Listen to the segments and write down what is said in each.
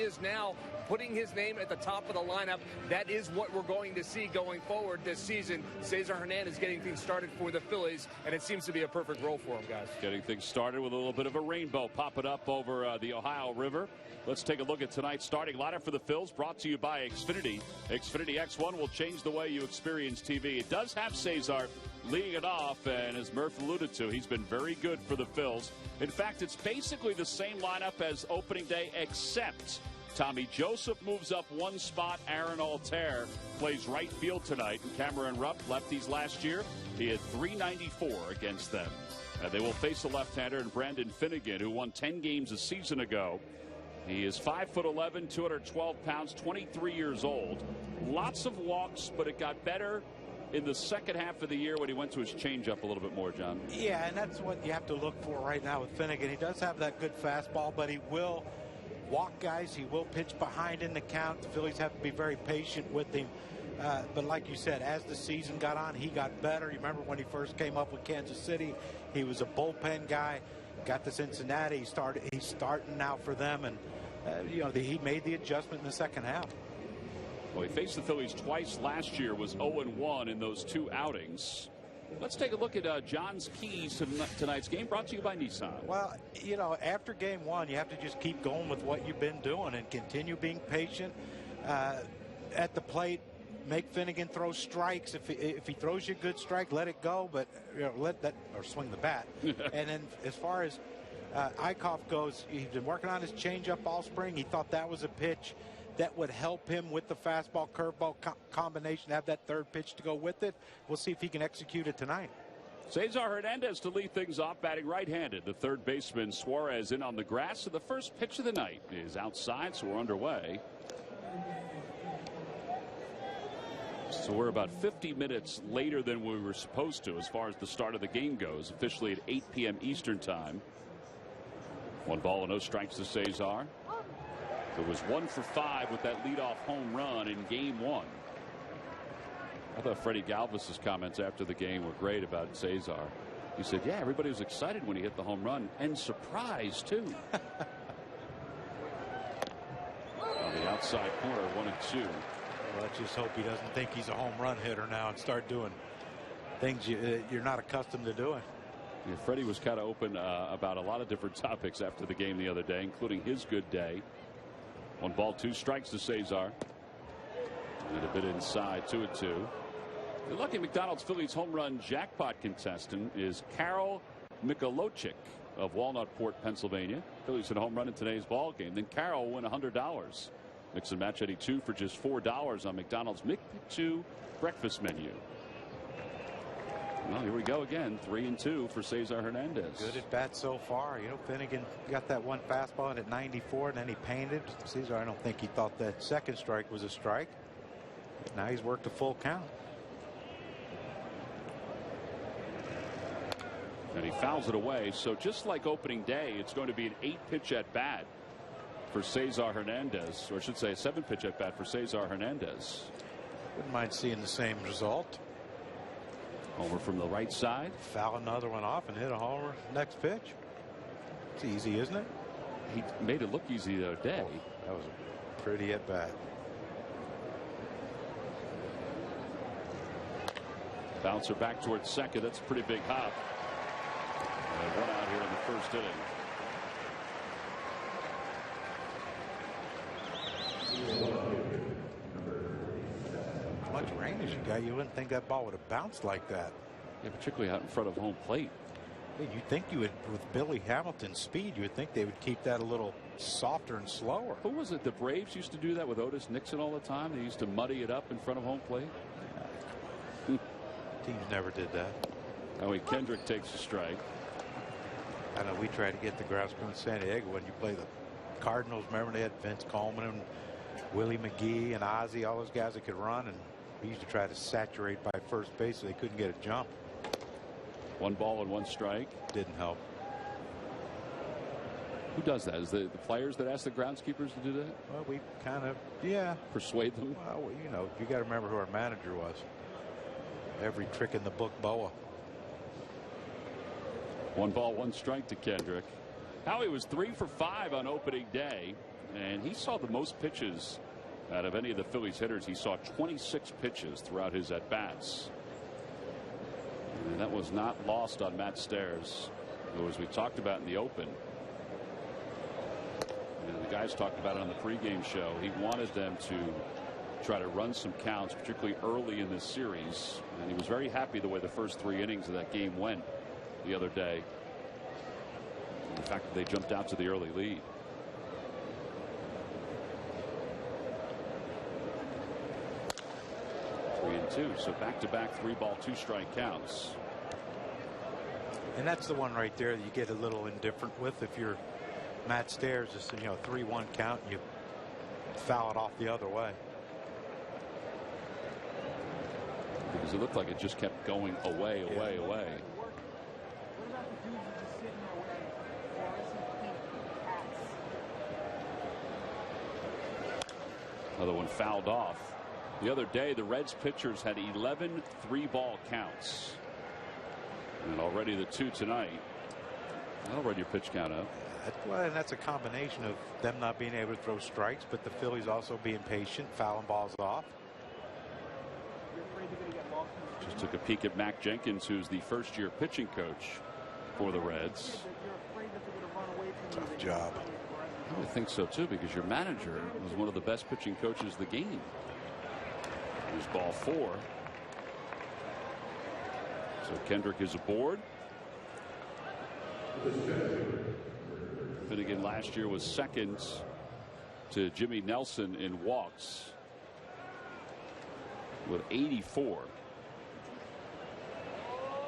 is now putting his name at the top of the lineup. That is what we're going to see going forward this season. Cesar Hernandez getting things started for the Phillies, and it seems to be a perfect role for him, guys. Getting things started with a little bit of a rainbow popping up over the Ohio River. Let's take a look at tonight's starting lineup for the Phils, brought to you by Xfinity. Xfinity X1 will change the way you experience TV. It does have Cesar leading it off, and as Murph alluded to, he's been very good for the Phils. In fact, it's basically the same lineup as opening day, except Tommy Joseph moves up one spot. Aaron Altair plays right field tonight. And Cameron Rupp, lefties last year, he had .394 against them. They will face a left-hander in Brandon Finnegan, who won 10 games a season ago. He is 5'11", 212 pounds, 23 years old. Lots of walks, but it got better in the second half of the year when he went to his changeup a little bit more, John. Yeah, and that's what you have to look for right now with Finnegan. He does have that good fastball, but he will walk guys. He will pitch behind in the count. The Phillies have to be very patient with him. But like you said, as the season got on, he got better. You remember when he first came up with Kansas City, he was a bullpen guy. Got to Cincinnati. He's starting now for them, and he made the adjustment in the second half. Well, he faced the Phillies twice last year, was 0-1 in those two outings. Let's take a look at John's keys to tonight's game, brought to you by Nissan. Well, after game one, you have to just keep going with what you've been doing and continue being patient at the plate. Make Finnegan throw strikes. If he throws you a good strike, let it go, but let that, or swing the bat. And then as far as Eichhoff goes, he's been working on his changeup all spring. He thought that was a pitch that would help him with the fastball curveball combination, have that third pitch to go with it. We'll see if he can execute it tonight. Cesar Hernandez to lead things off, batting right-handed. The third baseman Suarez in on the grass. So the first pitch of the night is outside, so we're underway. So we're about 50 minutes later than we were supposed to as far as the start of the game goes, officially at 8 p.m. Eastern time. 1 ball and no strikes to Cesar. It was 1 for 5 with that leadoff home run in game one. I thought Freddie Galvis's comments after the game were great about Cesar. He said, yeah, everybody was excited when he hit the home run, and surprised too. On the outside corner, 1-2. Well, let's just hope he doesn't think he's a home run hitter now and start doing things you're not accustomed to doing. Yeah, Freddie was kind of open about a lot of different topics after the game the other day, including his good day. 1 ball, 2 strikes to Cesar. And a bit inside, 2-2. The Lucky McDonald's Phillies home run jackpot contestant is Carol Mikulochik of Walnutport, Pennsylvania. Phillies hit a home run in today's ball game. Then Carol will win $100. Mix and match any 2 for just $4 on McDonald's McPick 2 breakfast menu. Well, here we go again. 3-2 for Cesar Hernandez. Good at bat so far. Finnegan got that one fastball in at 94, and then he painted. Cesar, I don't think he thought that second strike was a strike. Now he's worked a full count. And he fouls it away. So just like opening day, it's going to be an 8-pitch at bat for Cesar Hernandez, or I should say a 7-pitch at bat for Cesar Hernandez. Wouldn't mind seeing the same result. Over from the right side. Foul another one off and hit a homer next pitch. It's easy, isn't it? He made it look easy the other day. Oh, that was a pretty at bat. Bouncer back towards second. That's a pretty big hop. And 1 out here in the first inning. As much rain as you got, you wouldn't think that ball would have bounced like that. Yeah, particularly out in front of home plate. You'd think you would, with Billy Hamilton's speed, you would think they would keep that a little softer and slower. Who was it? The Braves used to do that with Otis Nixon all the time. They used to muddy it up in front of home plate. Teams never did that. Howie Kendrick takes a strike. I know we tried to get the ground crew in San Diego when you play the Cardinals. Remember they had Vince Coleman and Willie McGee and Ozzie, all those guys that could run, and we used to try to saturate by first base so they couldn't get a jump. 1 ball and 1 strike. Didn't help. Who does that? Is the players that ask the groundskeepers to do that? Well, we kind of, yeah. Persuade them? Well, you got to remember who our manager was. Every trick in the book, Boa. 1 ball, 1 strike to Kendrick. Howie was 3 for 5 on opening day. and he saw the most pitches out of any of the Phillies hitters. He saw 26 pitches throughout his at-bats. And that was not lost on Matt Stairs, who, as we talked about in the open, and the guys talked about it on the pregame show, he wanted them to try to run some counts, particularly early in this series. And he was very happy the way the first 3 innings of that game went the other day. And the fact that they jumped out to the early lead. 3-2, so back-to-back 3-ball 2-strike counts. And that's the one right there that you get a little indifferent with. If you're Matt Stairs, it's 3-1 count, and you foul it off the other way. Because it looked like it just kept going away. Another one fouled off. The other day, the Reds pitchers had 11 3-ball counts. And already the 2 tonight. That'll run your pitch count up. Well, and that's a combination of them not being able to throw strikes, but the Phillies also being patient, fouling balls off. Just took a peek at Mac Jenkins, who's the first-year pitching coach for the Reds. Tough job. I would think so, too, because your manager was one of the best pitching coaches of the game. Here's ball 4. So Kendrick is aboard. Finnegan last year was second to Jimmy Nelson in walks with 84.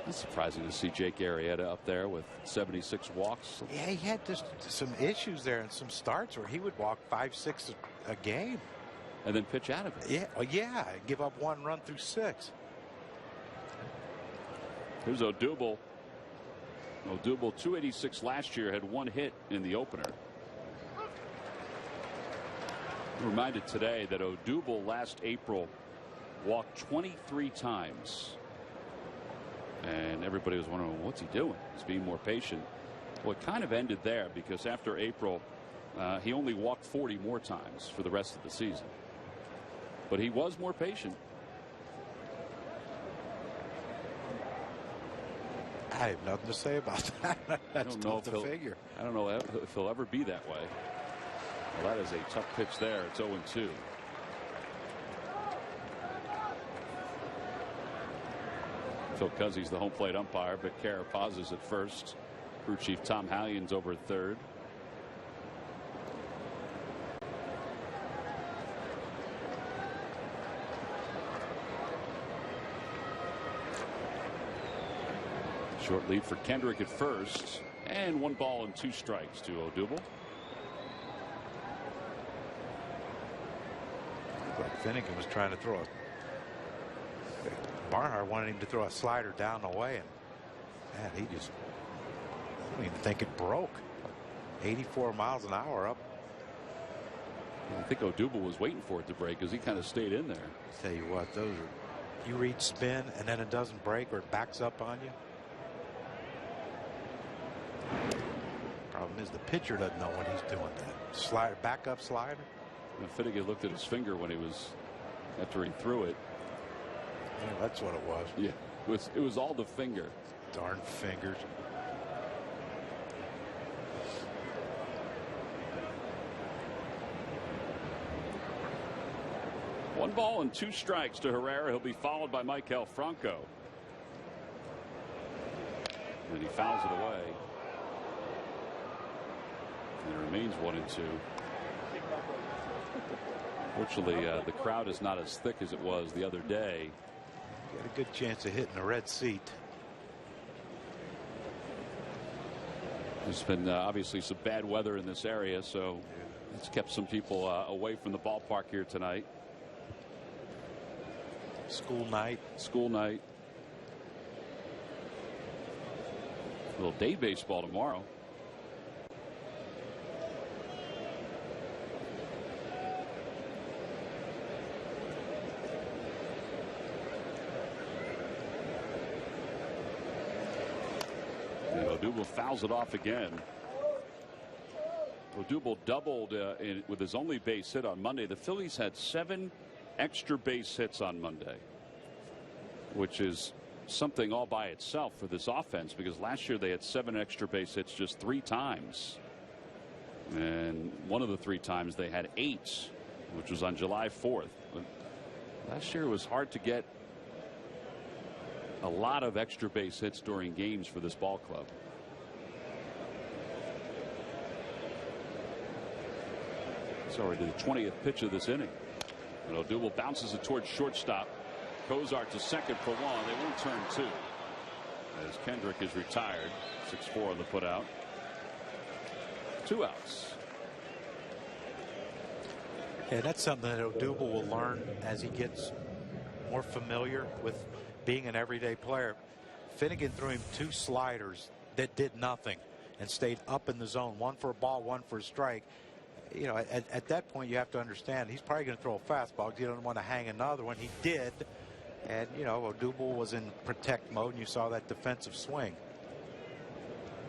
It's surprising to see Jake Arrieta up there with 76 walks. Yeah, he had just some issues there and some starts where he would walk 5-6 a game. And then pitch out of it. Yeah, well, yeah, give up 1 run through 6. Here's Odubel. Odubel, 286 last year, had 1 hit in the opener. I'm reminded today that Odubel last April walked 23 times. And everybody was wondering, what's he doing? He's being more patient. Well, it kind of ended there because after April, he only walked 40 more times for the rest of the season. But he was more patient. I have nothing to say about that. That's tough to figure. I don't know if he'll ever be that way. Well, that is a tough pitch there. It's 0-2. Phil Cuzzy's the home plate umpire. Vic Kara pauses at first. Crew chief Tom Hallion's over at third. Short lead for Kendrick at first, and 1 ball and 2 strikes to Odubel. Like Finnegan was trying to throw a. Barnhart wanted him to throw a slider down the way, and man, he just. I don't even think it broke. 84 miles an hour up. I think Odubel was waiting for it to break because he kind of stayed in there. I'll tell you what, those are. You read spin and then it doesn't break or it backs up on you. Problem is the pitcher doesn't know when he's doing that. Slider, backup slider. And Finnegan looked at his finger when he was after he threw it. Yeah, that's what it was. Yeah, it was all the finger. Darn fingers. One ball and 2 strikes to Herrera. He'll be followed by Maikel Franco. And he fouls it away. And it remains 1-2. Fortunately, the crowd is not as thick as it was the other day. Got a good chance of hitting the red seat. There's been obviously some bad weather in this area, so it's kept some people away from the ballpark here tonight. School night. School night. A little day baseball tomorrow. And Odubel fouls it off again. Odubel doubled with his only base hit on Monday. The Phillies had 7 extra base hits on Monday, which is something all by itself for this offense, because last year they had 7 extra base hits just 3 times. And one of the 3 times they had 8, which was on July 4th. But last year it was hard to get a lot of extra base hits during games for this ball club. It's already the 20th pitch of this inning. And Odubel bounces it towards shortstop. Cozart to second for 1. They won't turn 2 as Kendrick is retired. 6-4 on the putout. 2 outs. Yeah, that's something that Odubel will learn as he gets more familiar with being an everyday player. Finnegan threw him 2 sliders that did nothing and stayed up in the zone. 1 for a ball, 1 for a strike. You know, at that point you have to understand he's probably going to throw a fastball because he doesn't want to hang another one. He did, and you know, Odubel was in protect mode, and you saw that defensive swing.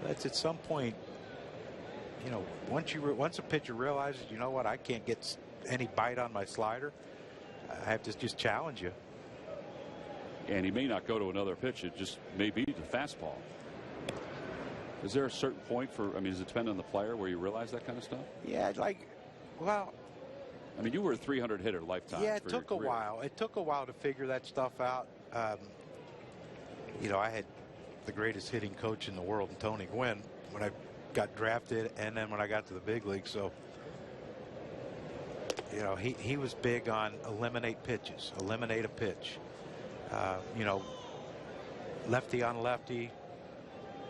That's at some point, you know, once a pitcher realizes, you know what, I can't get any bite on my slider, I have to just challenge you. And he may not go to another pitch. It just may be the fastball. Is there a certain point for, I mean, does it depend on the player where you realize that kind of stuff? Yeah, like, well, I mean, you were a 300 hitter lifetime. Yeah, it took a while. It took a while to figure that stuff out. You know, I had the greatest hitting coach in the world, Tony Gwynn, when I got drafted, and then when I got to the big league. So, you know, he was big on eliminate pitches, eliminate a pitch. You know, lefty on lefty.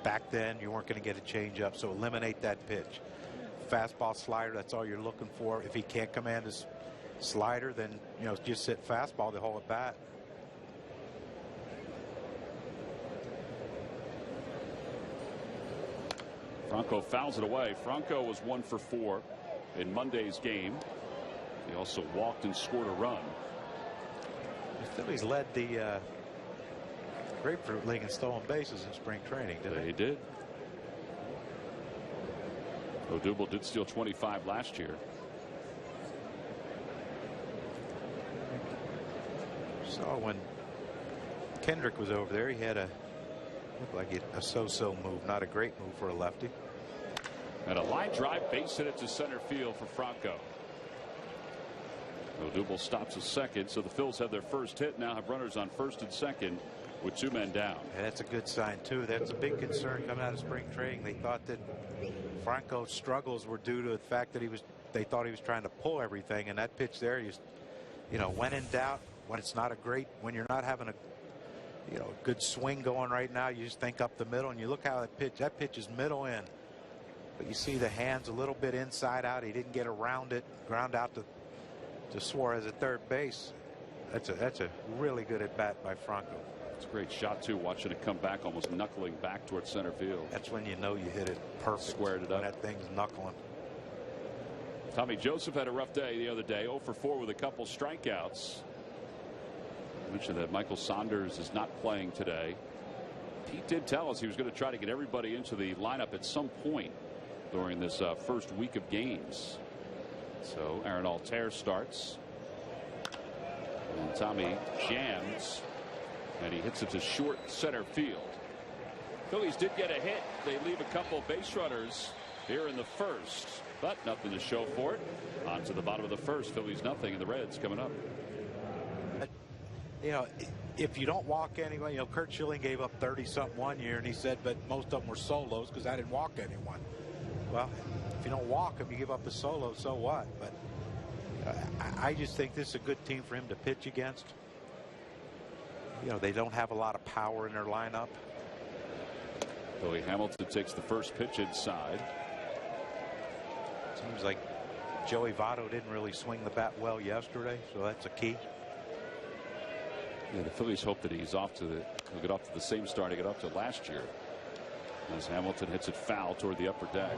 Back then, you weren't going to get a changeup, so eliminate that pitch. Fastball, slider, that's all you're looking for. If he can't command his slider, then, you know, just sit fastball the whole at bat. Franco fouls it away. Franco was 1 for 4 in Monday's game. He also walked and scored a run. The Phillies led the Grapefruit League in stolen bases in spring training, didn't they? They did. Odubel did steal 25 last year. Saw when Kendrick was over there, he had looked like a so-so move, not a great move for a lefty. And a line drive base hit it to center field for Franco. Odubel stops a second, so the Phils have their first hit, now have runners on first and second with 2 men down. And that's a good sign too. That's a big concern coming out of spring training. They thought that Franco's struggles were due to the fact that they thought he was trying to pull everything, and that pitch there, you know, when in doubt, when when you're not having a good swing going right now, you just think up the middle, and you look how that pitch is middle in, but you see the hands a little bit inside out. He didn't get around it, ground out to Suarez at third base. That's a really good at bat by Franco. It's a great shot too, watching it come back, almost knuckling back towards center field. That's when you know you hit it perfect. Squared it up. When that thing's knuckling. Tommy Joseph had a rough day the other day, 0 for 4 with a couple strikeouts. I mentioned that Michael Saunders is not playing today. Pete did tell us he was going to try to get everybody into the lineup at some point during this first week of games. So Aaron Altair starts, and Tommy jams, and he hits it to short center field. Phillies did get a hit. They leave a couple base runners here in the first, but nothing to show for it. On to the bottom of the first. Phillies nothing, and the Reds coming up. You know, if you don't walk anyone, you know, Kurt Schilling gave up 30-something one year, and he said, but most of them were solos because I didn't walk anyone. Well, if you don't walk them, you give up a solo, so what? But I just think this is a good team for him to pitch against. You know, they don't have a lot of power in their lineup. Billy Hamilton takes the first pitch inside. Seems like Joey Votto didn't really swing the bat well yesterday, so that's a key. Yeah, the Phillies hope that he'll get off to the same start he got off to last year, as Hamilton hits it foul toward the upper deck.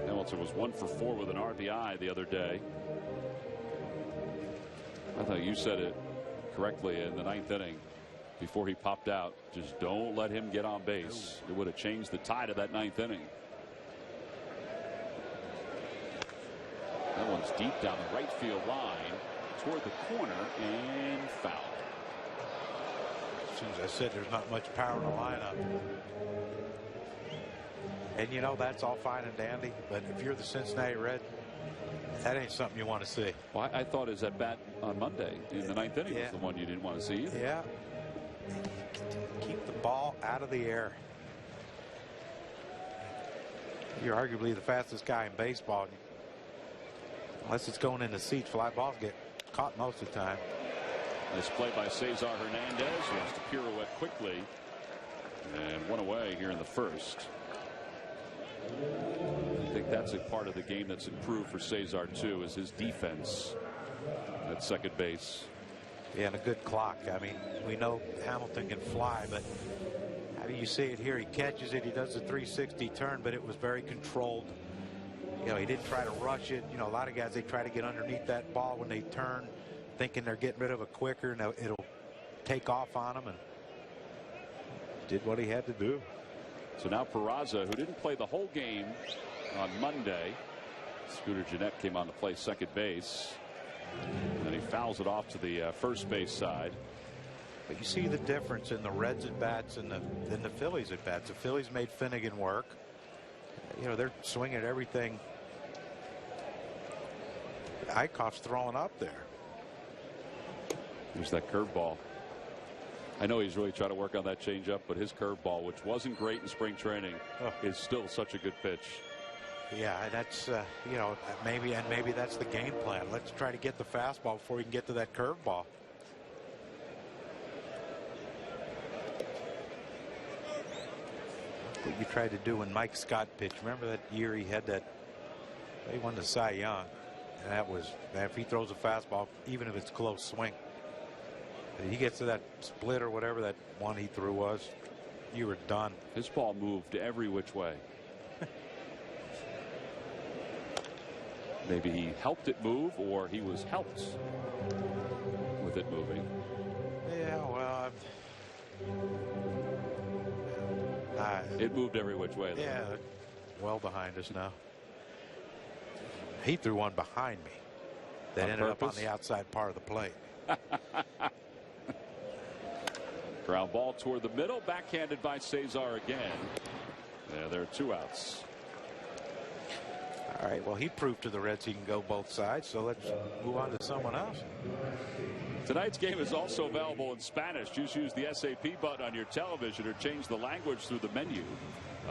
Hamilton was 1 for 4 with an RBI the other day. I thought you said it correctly in the 9th inning before he popped out. Just don't let him get on base. It would have changed the tide of that 9th inning. Comes deep down the right field line toward the corner and foul. As soon as I said there's not much power in the lineup. And you know, that's all fine and dandy, but if you're the Cincinnati Reds, that ain't something you want to see. Well, I thought his at bat on Monday in the 9th inning was the one you didn't want to see either. Yeah. Keep the ball out of the air. You're arguably the fastest guy in baseball. Unless it's going in the seats, fly balls get caught most of the time. Nice play by Cesar Hernandez. He has to pirouette quickly. And one away here in the first. I think that's a part of the game that's improved for Cesar too, is his defense at second base. Yeah, and a good clock. I mean, we know Hamilton can fly, but how do you see it here? He catches it, he does the 360 turn, but it was very controlled. You know, he didn't try to rush it. You know, a lot of guys, they try to get underneath that ball when they turn, thinking they're getting rid of it quicker, and it'll take off on them, and did what he had to do. So now Peraza, who didn't play the whole game on Monday. Scooter Gennett came on to play second base. And then he fouls it off to the first base side. But you see the difference in the Reds at bats and the Phillies at bats. The Phillies made Finnegan work. You know, they're swinging at everything Eichhoff's throwing up there. There's that curveball. I know he's really trying to work on that changeup, but his curveball, which wasn't great in spring training, is still such a good pitch. Yeah, that's you know, maybe that's the game plan. Let's try to get the fastball before we can get to that curveball. What you tried to do when Mike Scott pitched. Remember that year he had that, he won the Cy Young, and that was, man, if he throws a fastball, even if it's close, swing. If he gets to that split or whatever that one he threw was, you were done. His ball moved every which way. Maybe he helped it move, or he was helped with it moving. Yeah, well, it moved every which way, though. Yeah, well behind us now. He threw one behind me that ended up on the outside part of the plate. Ground ball toward the middle, backhanded by Cesar again. Yeah, there are 2 outs. All right, well, he proved to the Reds he can go both sides, so let's move on to someone else. Tonight's game is also available in Spanish. Just use the SAP button on your television or change the language through the menu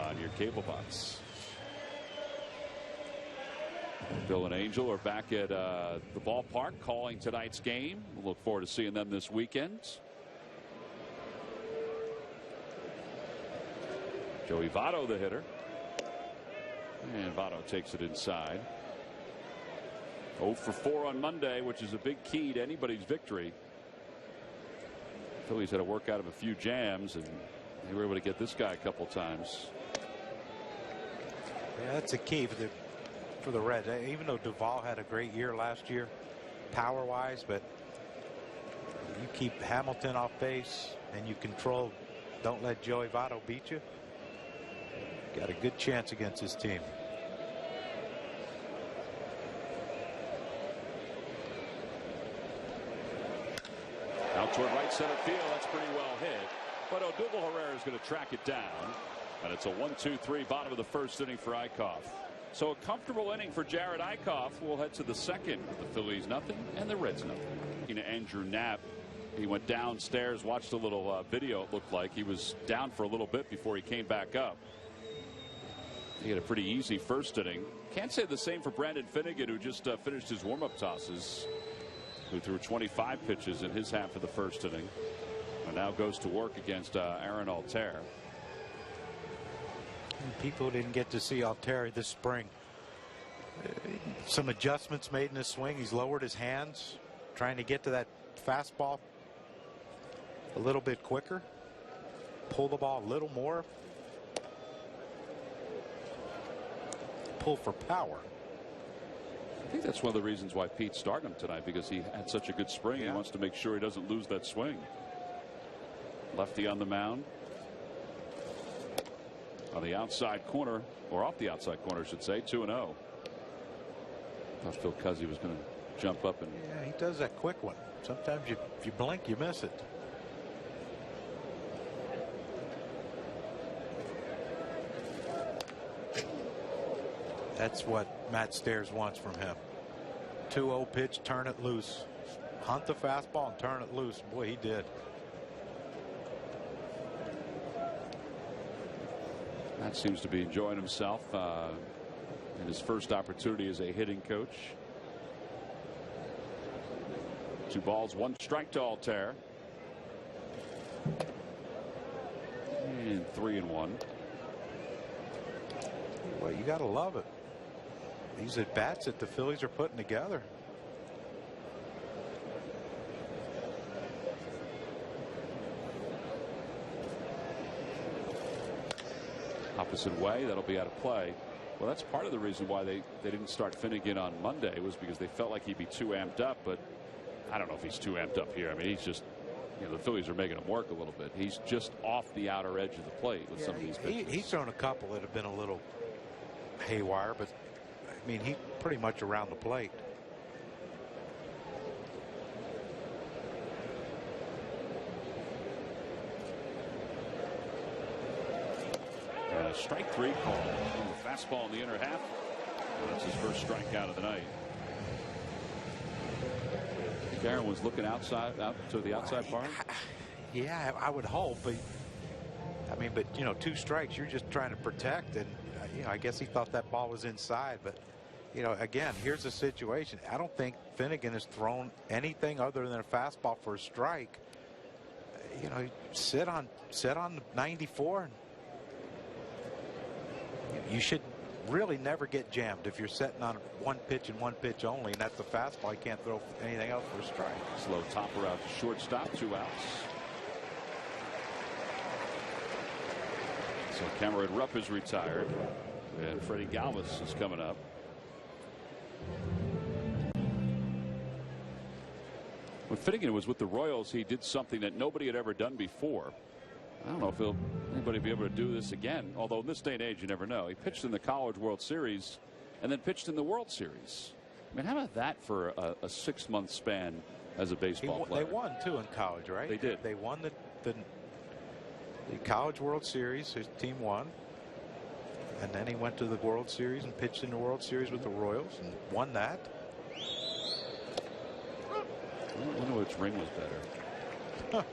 on your cable box. Bill and Angel are back at the ballpark calling tonight's game. We'll look forward to seeing them this weekend. Joey Votto, the hitter. And Votto takes it inside. 0 for 4 on Monday, which is a big key to anybody's victory. Phillies had to work out of a few jams, and they were able to get this guy a couple times. Yeah, that's a key for the Reds. Even though Duvall had a great year last year, power-wise, but you keep Hamilton off base and you control, don't let Joey Votto beat you. Got a good chance against his team. Out toward right center field. That's pretty well hit. But Odubel Herrera is going to track it down. And it's a 1-2-3 bottom of the first inning for Eichhoff. So a comfortable inning for Jared Eichhoff. We'll head to the second. The Phillies nothing and the Reds nothing. Andrew Knapp. He went downstairs, watched a little video. It looked like he was down for a little bit before he came back up. He had a pretty easy first inning. Can't say the same for Brandon Finnegan, who just finished his warm-up tosses, who threw 25 pitches in his half of the first inning, and now goes to work against Aaron Altair. People didn't get to see Altair this spring. Some adjustments made in his swing. He's lowered his hands, trying to get to that fastball a little bit quicker, pull the ball a little more, pull for power. I think that's one of the reasons why Pete started him tonight, because he had such a good spring. Yeah. He wants to make sure he doesn't lose that swing. Lefty on the mound. On the outside corner, or off the outside corner, I should say, 2-0. I thought Phil Cuzzy was going to jump up and. Yeah, he does that quick one. Sometimes if you blink, you miss it. That's what Matt Stairs wants from him. 2-0 pitch, turn it loose. Hunt the fastball and turn it loose. Boy, he did. Matt seems to be enjoying himself in his first opportunity as a hitting coach. 2 balls, 1 strike to Altair. And 3-1. Well, you got to love it. These at bats that the Phillies are putting together. Opposite way, that'll be out of play. Well, that's part of the reason why they didn't start Finnegan on Monday, was because they felt like he'd be too amped up. But I don't know if he's too amped up here. I mean, he's just, the Phillies are making him work a little bit. He's just off the outer edge of the plate with some of these pitches. He's thrown a couple that have been a little haywire, but I mean, he's pretty much around the plate. Strike 3 call. Fastball in the inner half. That's his first strikeout of the night. Aaron was looking out to the outside part. Yeah, I would hope, but I mean, but 2 strikes, you're just trying to protect, and I guess he thought that ball was inside. But again, here's the situation. I don't think Finnegan has thrown anything other than a fastball for a strike. Sit on the 94. And you should really never get jammed if you're setting on 1 pitch and 1 pitch only, and that's the fastball. You can't throw anything else for a strike. Slow topper out to shortstop, 2 outs. So Cameron Rupp is retired, and Freddie Galvis is coming up. When Finnegan was with the Royals, he did something that nobody had ever done before. I don't know if anybody will be able to do this again, although in this day and age you never know. He pitched in the College World Series and then pitched in the World Series. I mean, how about that for a 6-month span as a baseball player? They won too in college, right? They did. They won the College World Series. His team won, and then he went to the World Series and pitched in the World Series with the Royals and won that. I wonder which ring was better.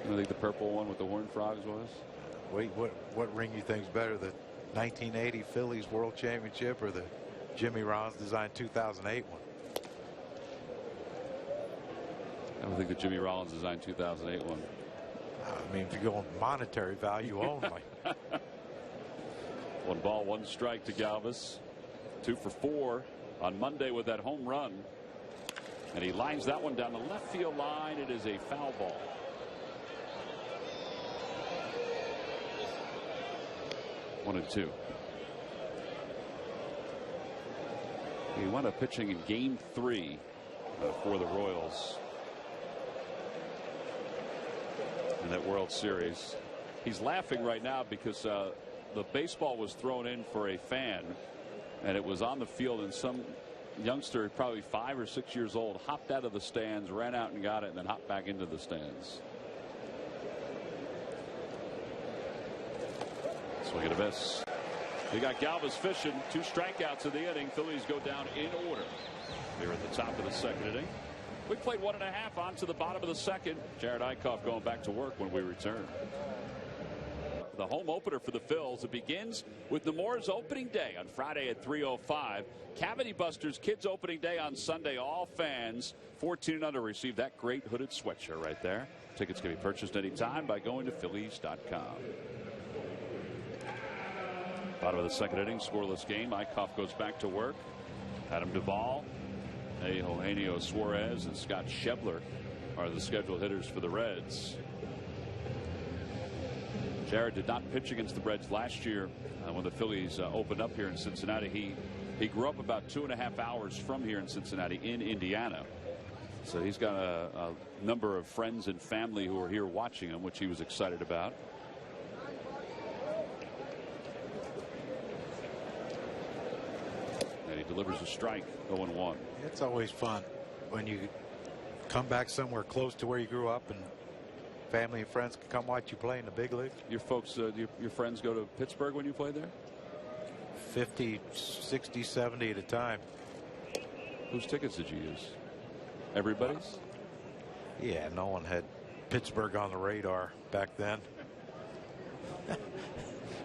I think the purple one with the Horned Frogs was. Wait, what ring you think's better, the 1980 Phillies World Championship or the Jimmy Rollins designed 2008 one? I don't think the Jimmy Rollins designed 2008 one. I mean, if you go on monetary value only. 1 ball, 1 strike to Galvis. 2 for 4 on Monday with that home run. And he lines that one down the left field line. It is a foul ball. 1-2. He wound up pitching in Game 3 for the Royals in that World Series. He's laughing right now because the baseball was thrown in for a fan, and it was on the field, and some youngster, probably 5 or 6 years old, hopped out of the stands, ran out and got it, and then hopped back into the stands. Swing and a miss. They got Galvis fishing. 2 strikeouts in the inning. Phillies go down in order. They're at the top of the 2nd inning. We played 1.5 on to the bottom of the 2nd. Jared Eichhoff going back to work when we return. The home opener for the Phils. It begins with Nemours opening day on Friday at 3:05. Cavity Busters Kids opening day on Sunday. All fans 14 and under receive that great hooded sweatshirt right there. Tickets can be purchased anytime by going to Phillies.com. Bottom of the 2nd inning, scoreless game. Eichhoff goes back to work. Adam Duvall, Eugenio Suarez, and Scott Schebler are the scheduled hitters for the Reds. Jared did not pitch against the Reds last year when the Phillies opened up here in Cincinnati. He grew up about 2.5 hours from here in Cincinnati in Indiana. So he's got a number of friends and family who are here watching him, which he was excited about. And he delivers a strike. 0-1. It's always fun when you come back somewhere close to where you grew up and family and friends can come watch you play in the big league. Your folks, your friends go to Pittsburgh when you play there? 50, 60, 70 at a time. Whose tickets did you use? Everybody's? Yeah, no one had Pittsburgh on the radar back then.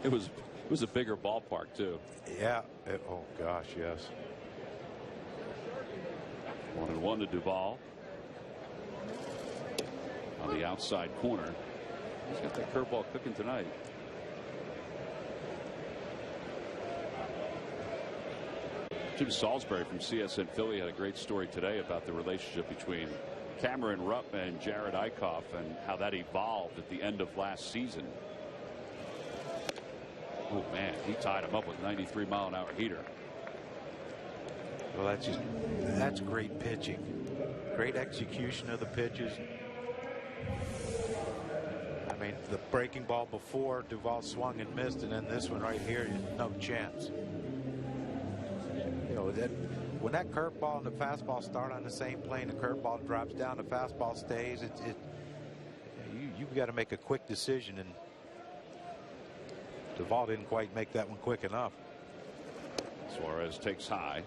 It was a bigger ballpark too. Yeah. Oh gosh, yes. 1-1 to Duvall. On the outside corner. He's got that curveball cooking tonight. Jim Salisbury from CSN Philly had a great story today about the relationship between Cameron Rupp and Jared Eichhoff and how that evolved at the end of last season. Oh man, he tied him up with 93-mile-an-hour heater. Well, that's great pitching. Great execution of the pitches. I mean, the breaking ball before, Duvall swung and missed, and then this one right here, no chance. You know, when that curveball and the fastball start on the same plane, the curveball drops down, the fastball stays. You've got to make a quick decision, and Duvall didn't quite make that one quick enough. Suarez takes high.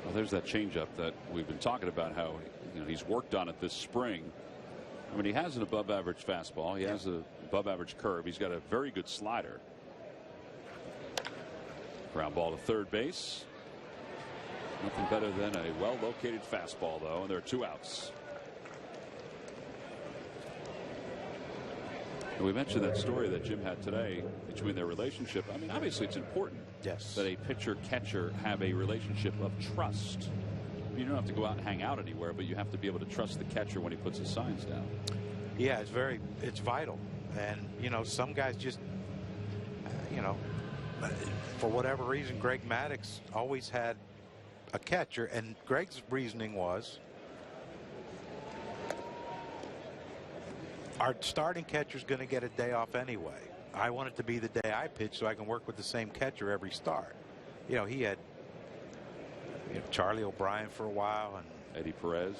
Well, there's that changeup that we've been talking about, how he's worked on it this spring. I mean, he has an above-average fastball. He has an above-average curve. He's got a very good slider. Ground ball to third base. Nothing better than a well-located fastball, though, and there are 2 outs. And we mentioned that story that Jim had today between their relationship. I mean, obviously, it's important that a pitcher-catcher have a relationship of trust. You don't have to go out and hang out anywhere, but you have to be able to trust the catcher when he puts his signs down. Yeah, it's vital. And, some guys just, for whatever reason, Greg Maddux always had a catcher, and Greg's reasoning was our starting catcher's going to get a day off anyway. I want it to be the day I pitch so I can work with the same catcher every start. He had Charlie O'Brien for a while and Eddie Perez.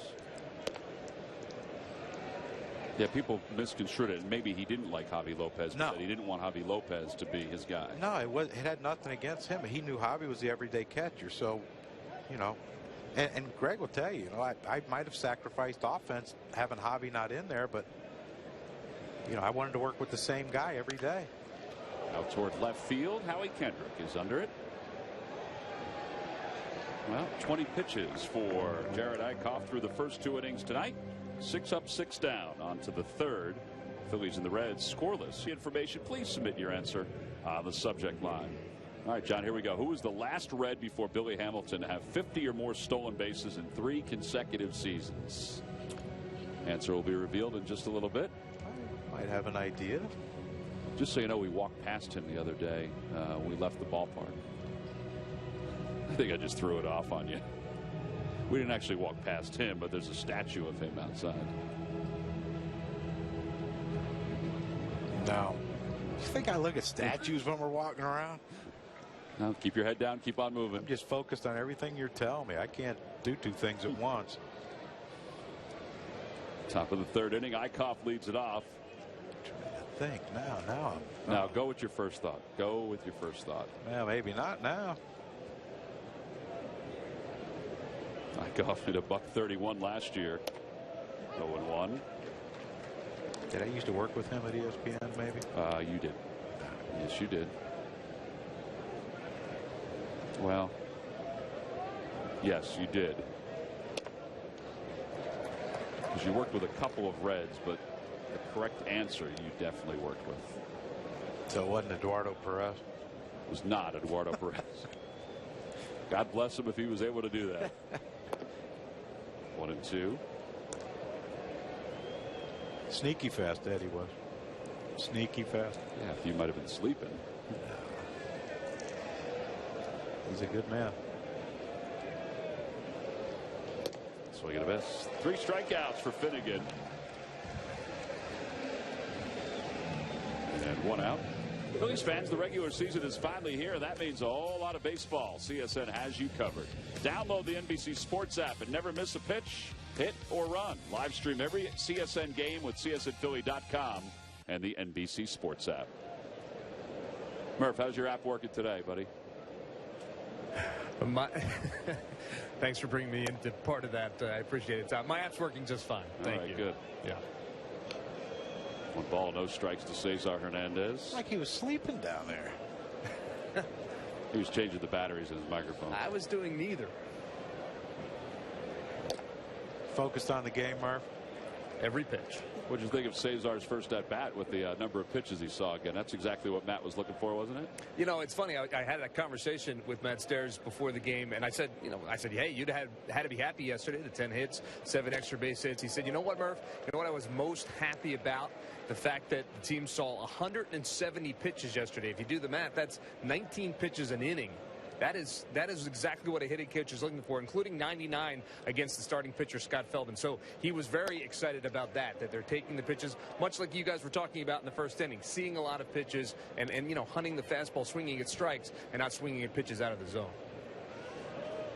Yeah, people misconstrued it. Maybe he didn't like Javi Lopez. No, he didn't want Javi Lopez to be his guy. No, it had nothing against him. He knew Javi was the everyday catcher. So, and Greg will tell you, I might have sacrificed offense having Javi not in there, but I wanted to work with the same guy every day. Out toward left field, Howie Kendrick is under it. Well, 20 pitches for Jared Eichhoff through the first 2 innings tonight. 6 up, 6 down. On to the third. Phillies and the Reds scoreless. Information, please submit your answer on the subject line. All right, John, here we go. Who was the last Red before Billy Hamilton to have 50 or more stolen bases in 3 consecutive seasons? Answer will be revealed in just a little bit. I might have an idea. Just so you know, we walked past him the other day. We left the ballpark. I think I just threw it off on you. We didn't actually walk past him, but there's a statue of him outside. No. You think I look at statues when we're walking around? No, keep your head down. Keep on moving. I'm just focused on everything you're telling me. I can't do 2 things at once. Top of the third inning. Eichhoff leads it off. I think now. Now go with your first thought. Go with your first thought. Well, maybe not now. Eichhoff hit a $131 last year. 0-1. Did I used to work with him at ESPN, maybe? You did. Yes, you did. Well, yes, you did. Because you worked with a couple of Reds, but the correct answer you definitely worked with. So it wasn't Eduardo Perez? It was not Eduardo Perez. God bless him if he was able to do that. 1-2. Sneaky fast, Eddie was. Sneaky fast. Yeah, if you might have been sleeping. He's a good man. Swing and a miss. 3 strikeouts for Finnegan. And 1 out. Phillies fans, the regular season is finally here. That means a whole lot of baseball. CSN has you covered. Download the NBC Sports app and never miss a pitch, hit, or run. Live stream every CSN game with csnphilly.com and the NBC Sports app. Murph, how's your app working today, buddy? Thanks for bringing me into part of that. I appreciate it, Tom. My app's working just fine. Thank you. Good. Yeah. 1 ball, no strikes to Cesar Hernandez. Like he was sleeping down there. He was changing the batteries in his microphone. I was doing neither. Focused on the game, Murph. Every pitch. What did you think of Cesar's first at bat with the number of pitches he saw again? That's exactly what Matt was looking for, wasn't it? You know, it's funny. I had a conversation with Matt Stairs before the game, and I said, hey, you'd had to be happy yesterday. The 10 hits, 7 extra base hits. He said, you know what, Murph? You know what I was most happy about? The fact that the team saw 170 pitches yesterday. If you do the math, that's 19 pitches an inning. That is exactly what a hitting coach is looking for, including 99 against the starting pitcher, Scott Feldman. So he was very excited about that they're taking the pitches, much like you guys were talking about in the first inning, seeing a lot of pitches and hunting the fastball, swinging at strikes, and not swinging at pitches out of the zone.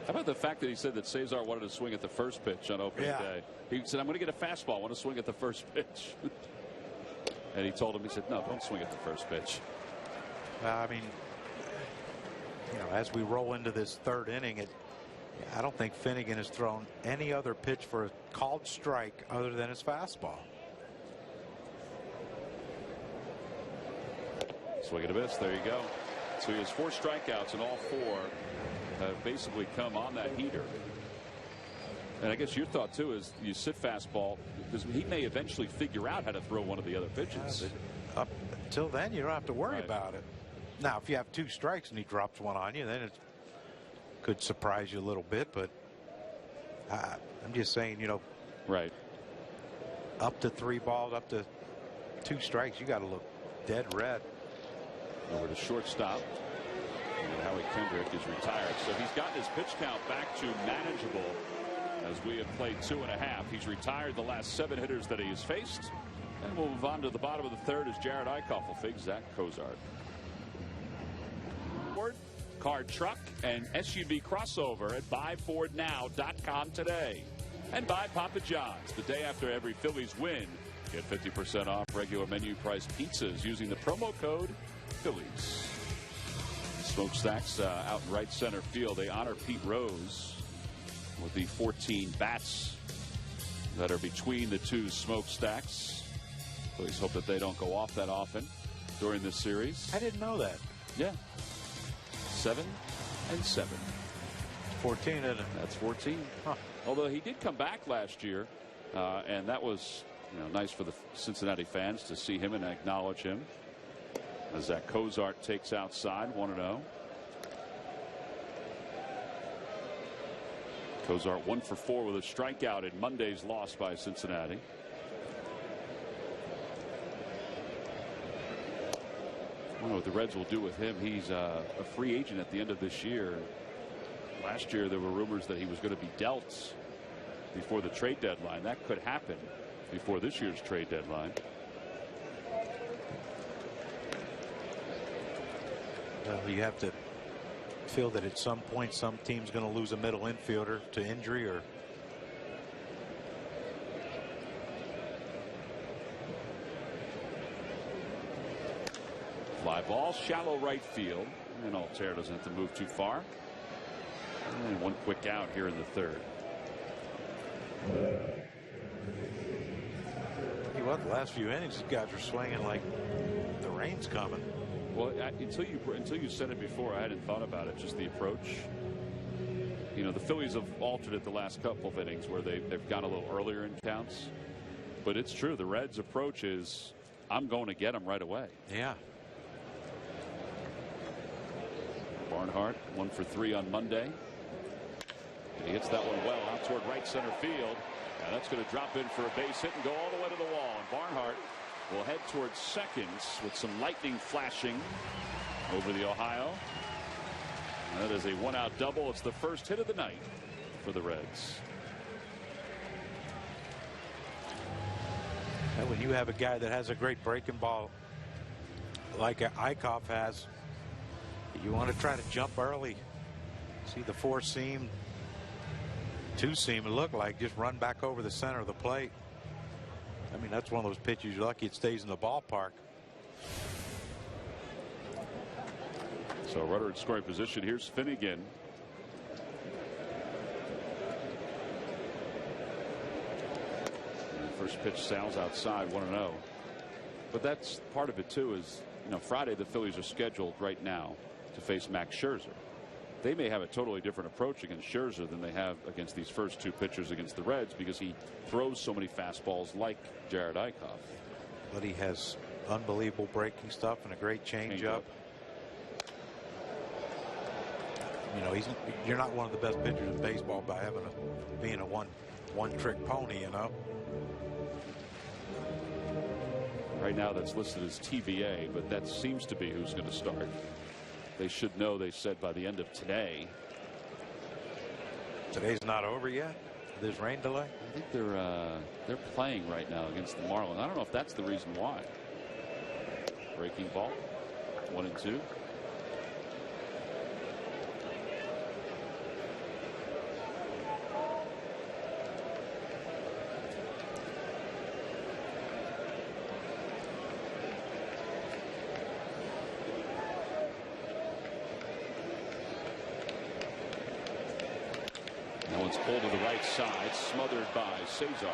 How about the fact that he said that Cesar wanted to swing at the first pitch on opening day? He said, I'm going to get a fastball. I want to swing at the first pitch. And he told him, he said, no, don't swing at the first pitch. I mean, as we roll into this third inning, I don't think Finnegan has thrown any other pitch for a called strike other than his fastball. Swing and a miss. There you go. So he has 4 strikeouts, and all 4 have basically come on that heater. And I guess your thought, too, is you sit fastball because he may eventually figure out how to throw one of the other pitches. Up until then, you don't have to worry about it. Now, if you have 2 strikes and he drops one on you, then it could surprise you a little bit. But I'm just saying, right. Up to 3 balls, up to 2 strikes, you got to look dead red. Over to shortstop. And Howie Kendrick is retired. So he's gotten his pitch count back to manageable as we have played 2.5. He's retired the last 7 hitters that he has faced. And we'll move on to the bottom of the 3rd as Jared Eichhoff will face Zach Cozart. Car, truck, and SUV crossover at buyfordnow.com today. And buy Papa John's. The day after every Phillies win, get 50% off regular menu price pizzas using the promo code Phillies. Smokestacks out in right center field. They honor Pete Rose with the 14 bats that are between the 2 smokestacks. Phillies hope that they don't go off that often during this series. I didn't know that. Yeah. 7 and 7. 14, isn't it? That's 14. Huh. Although he did come back last year, and that was nice for the Cincinnati fans to see him and acknowledge him. As Zach Cozart takes outside, 1-0. Cozart 1 for 4 with a strikeout in Monday's loss by Cincinnati. I don't know what the Reds will do with him. He's a free agent at the end of this year. Last year there were rumors that he was going to be dealt before the trade deadline. That could happen before this year's trade deadline. Well, you have to feel that at some point some team's going to lose a middle infielder to injury or fly ball, shallow right field, and Altair doesn't have to move too far. And 1 quick out here in the 3rd. The last few innings, these guys are swinging like the rain's coming. Well, until you said it before, I hadn't thought about it. Just the approach. The Phillies have altered it the last couple of innings where they've gone a little earlier in counts. But it's true. The Reds' approach is, I'm going to get them right away. Yeah. Barnhart 1 for 3 on Monday. He hits that one well out toward right center field. And that's going to drop in for a base hit and go all the way to the wall. And Barnhart will head towards second with some lightning flashing over the Ohio. That is a 1-out double. It's the first hit of the night for the Reds. And when you have a guy that has a great breaking ball like Eichhoff has. You want to try to jump early. See the 4-seam, 2-seam, it looked like, just run back over the center of the plate. I mean, that's one of those pitches you're lucky it stays in the ballpark. So runner in scoring position. Here's Finnegan. First pitch sounds outside, 1-0. But that's part of it too. Is, you know, Friday the Phillies are scheduled right now to face Max Scherzer. They may have a totally different approach against Scherzer than they have against these first two pitchers against the Reds, because he throws so many fastballs like Jared Eichhoff. But he has unbelievable breaking stuff and a great changeup. You know, you're not one of the best pitchers in baseball by being a one-trick pony, you know. Right now that's listed as TBA, but that seems to be who's going to start. They should know, they said, by the end of today. Today's not over yet? There's rain delay? I think they're playing right now against the Marlins. I don't know if that's the reason why. Breaking ball, 1-2. Pulled to the right side, smothered by Cesar.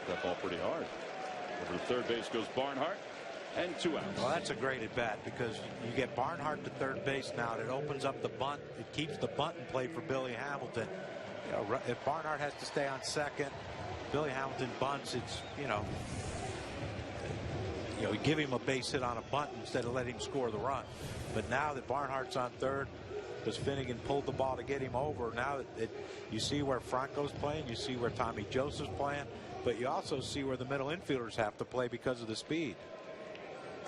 That ball pretty hard. Over to third base goes Barnhart, and 2 outs. Well, that's a great at bat, because you get Barnhart to third base now. It opens up the bunt. It keeps the bunt in play for Billy Hamilton. You know, if Barnhart has to stay on second, Billy Hamilton bunts. It's, you know, give him a base hit on a bunt instead of letting him score the run. But now that Barnhart's on third, because Finnegan pulled the ball to get him over, now that you see where Franco's playing, you see where Tommy Joseph's playing, but you also see where the middle infielders have to play because of the speed.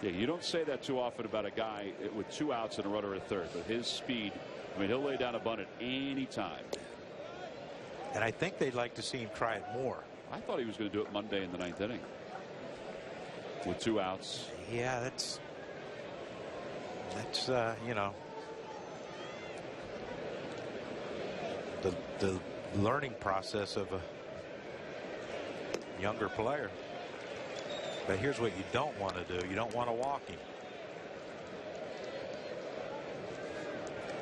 Yeah, you don't say that too often about a guy with 2 outs and a runner at third, but his speed, I mean, he'll lay down a bunt at any time. And I think they'd like to see him try it more. I thought he was going to do it Monday in the 9th inning with 2 outs. Yeah, that's you know, the learning process of a younger player. But here's what you don't want to do. You don't want to walk him.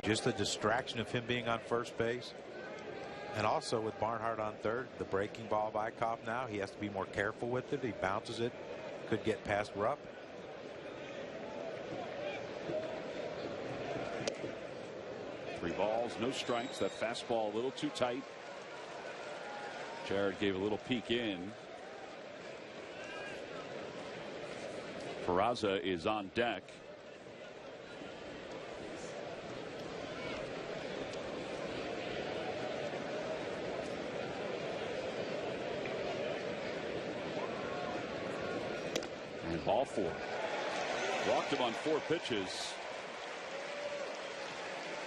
Just the distraction of him being on first base. And also with Barnhart on third, the breaking ball of Eichhoff now, he has to be more careful with it. He bounces it, could get past Rupp. Three balls, no strikes. That fastball a little too tight. Jared gave a little peek in. Peraza is on deck. And ball 4. Walked him on 4 pitches.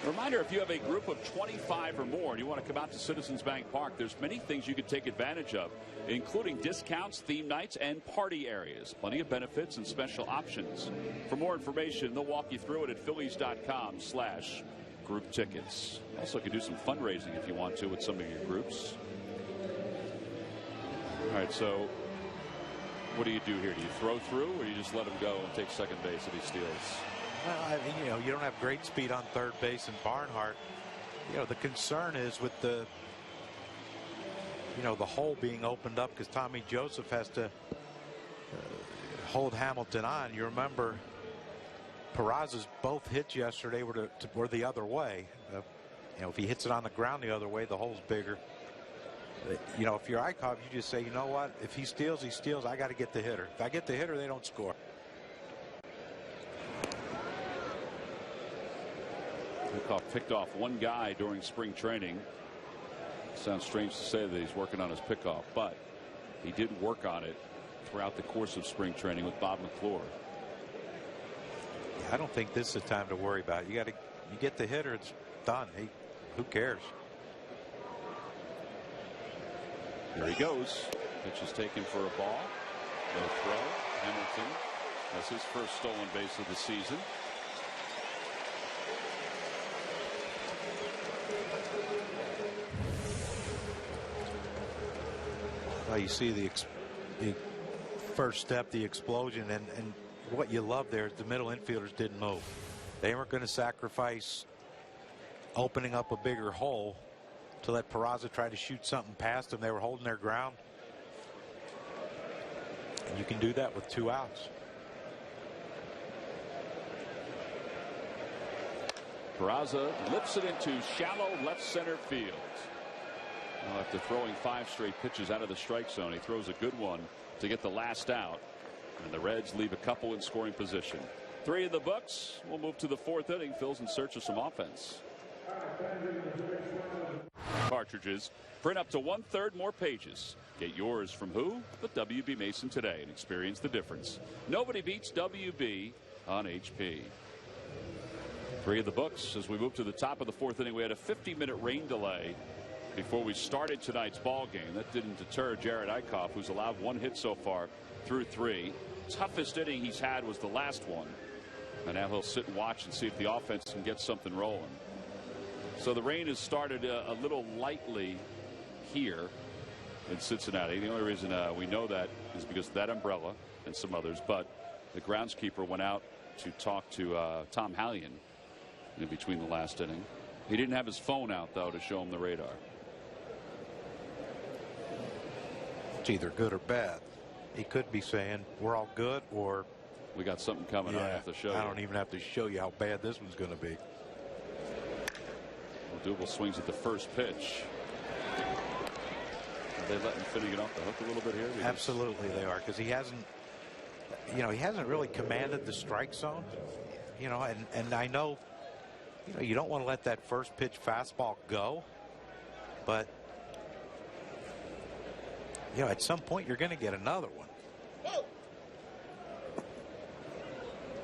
A reminder, if you have a group of 25 or more and you want to come out to Citizens Bank Park, there's many things you can take advantage of, including discounts, theme nights, and party areas. Plenty of benefits and special options. For more information, they'll walk you through it at Phillies.com/group tickets. Also, can do some fundraising if you want to with some of your groups. All right, so what do you do here? Do you throw through, or you just let him go and take second base if he steals? Well, I mean, you don't have great speed on third base and Barnhart. The concern is with the hole being opened up because Tommy Joseph has to hold Hamilton on. You remember Peraza's both hits yesterday were the other way. If he hits it on the ground the other way, the hole's bigger. If you're Eichhoff, you just say, you know what? If he steals, he steals. I got to get the hitter. If I get the hitter, they don't score. Eichhoff picked off one guy during spring training. Sounds strange to say that he's working on his pickoff, but he did work on it throughout the course of spring training with Bob McClure. I don't think this is the time to worry about it. You get the hitter, it's done. Who cares? There he goes. Pitch is taken for a ball. No throw. Hamilton That's his first stolen base of the season. Well, you see the first step, the explosion, and what you love there is the middle infielders didn't move. They weren't going to sacrifice opening up a bigger hole to let Peraza try to shoot something past them. They were holding their ground. And you can do that with 2 outs. Peraza lifts it into shallow left center field. Well, after throwing 5 straight pitches out of the strike zone, he throws a good one to get the last out. And the Reds leave a couple in scoring position. 3 in the books. We'll move to the 4th inning. Phil's in search of some offense. Cartridges. Print up to 1/3 more pages. Get yours from who? But WB Mason today, and experience the difference. Nobody beats WB on HP. 3 of the books as we move to the top of the 4th inning. We had a 50-minute rain delay before we started tonight's ball game. That didn't deter Jared Eichhoff, who's allowed 1 hit so far through 3. Toughest inning he's had was the last one. And now he'll sit and watch and see if the offense can get something rolling. So the rain has started a little lightly here in Cincinnati. The only reason we know that is because of that umbrella and some others. But the groundskeeper went out to talk to Tom Hallion in between the last inning. He didn't have his phone out, though, to show him the radar. It's either good or bad. He could be saying we're all good, or we got something coming. I have to show you. I don't even have to show you how bad this one's going to be. Dougal swings at the first pitch. Are they letting Finnegan off the hook a little bit here? Absolutely they are, because he hasn't really commanded the strike zone. And I know, you don't want to let that first pitch fastball go, but at some point you're going to get another one.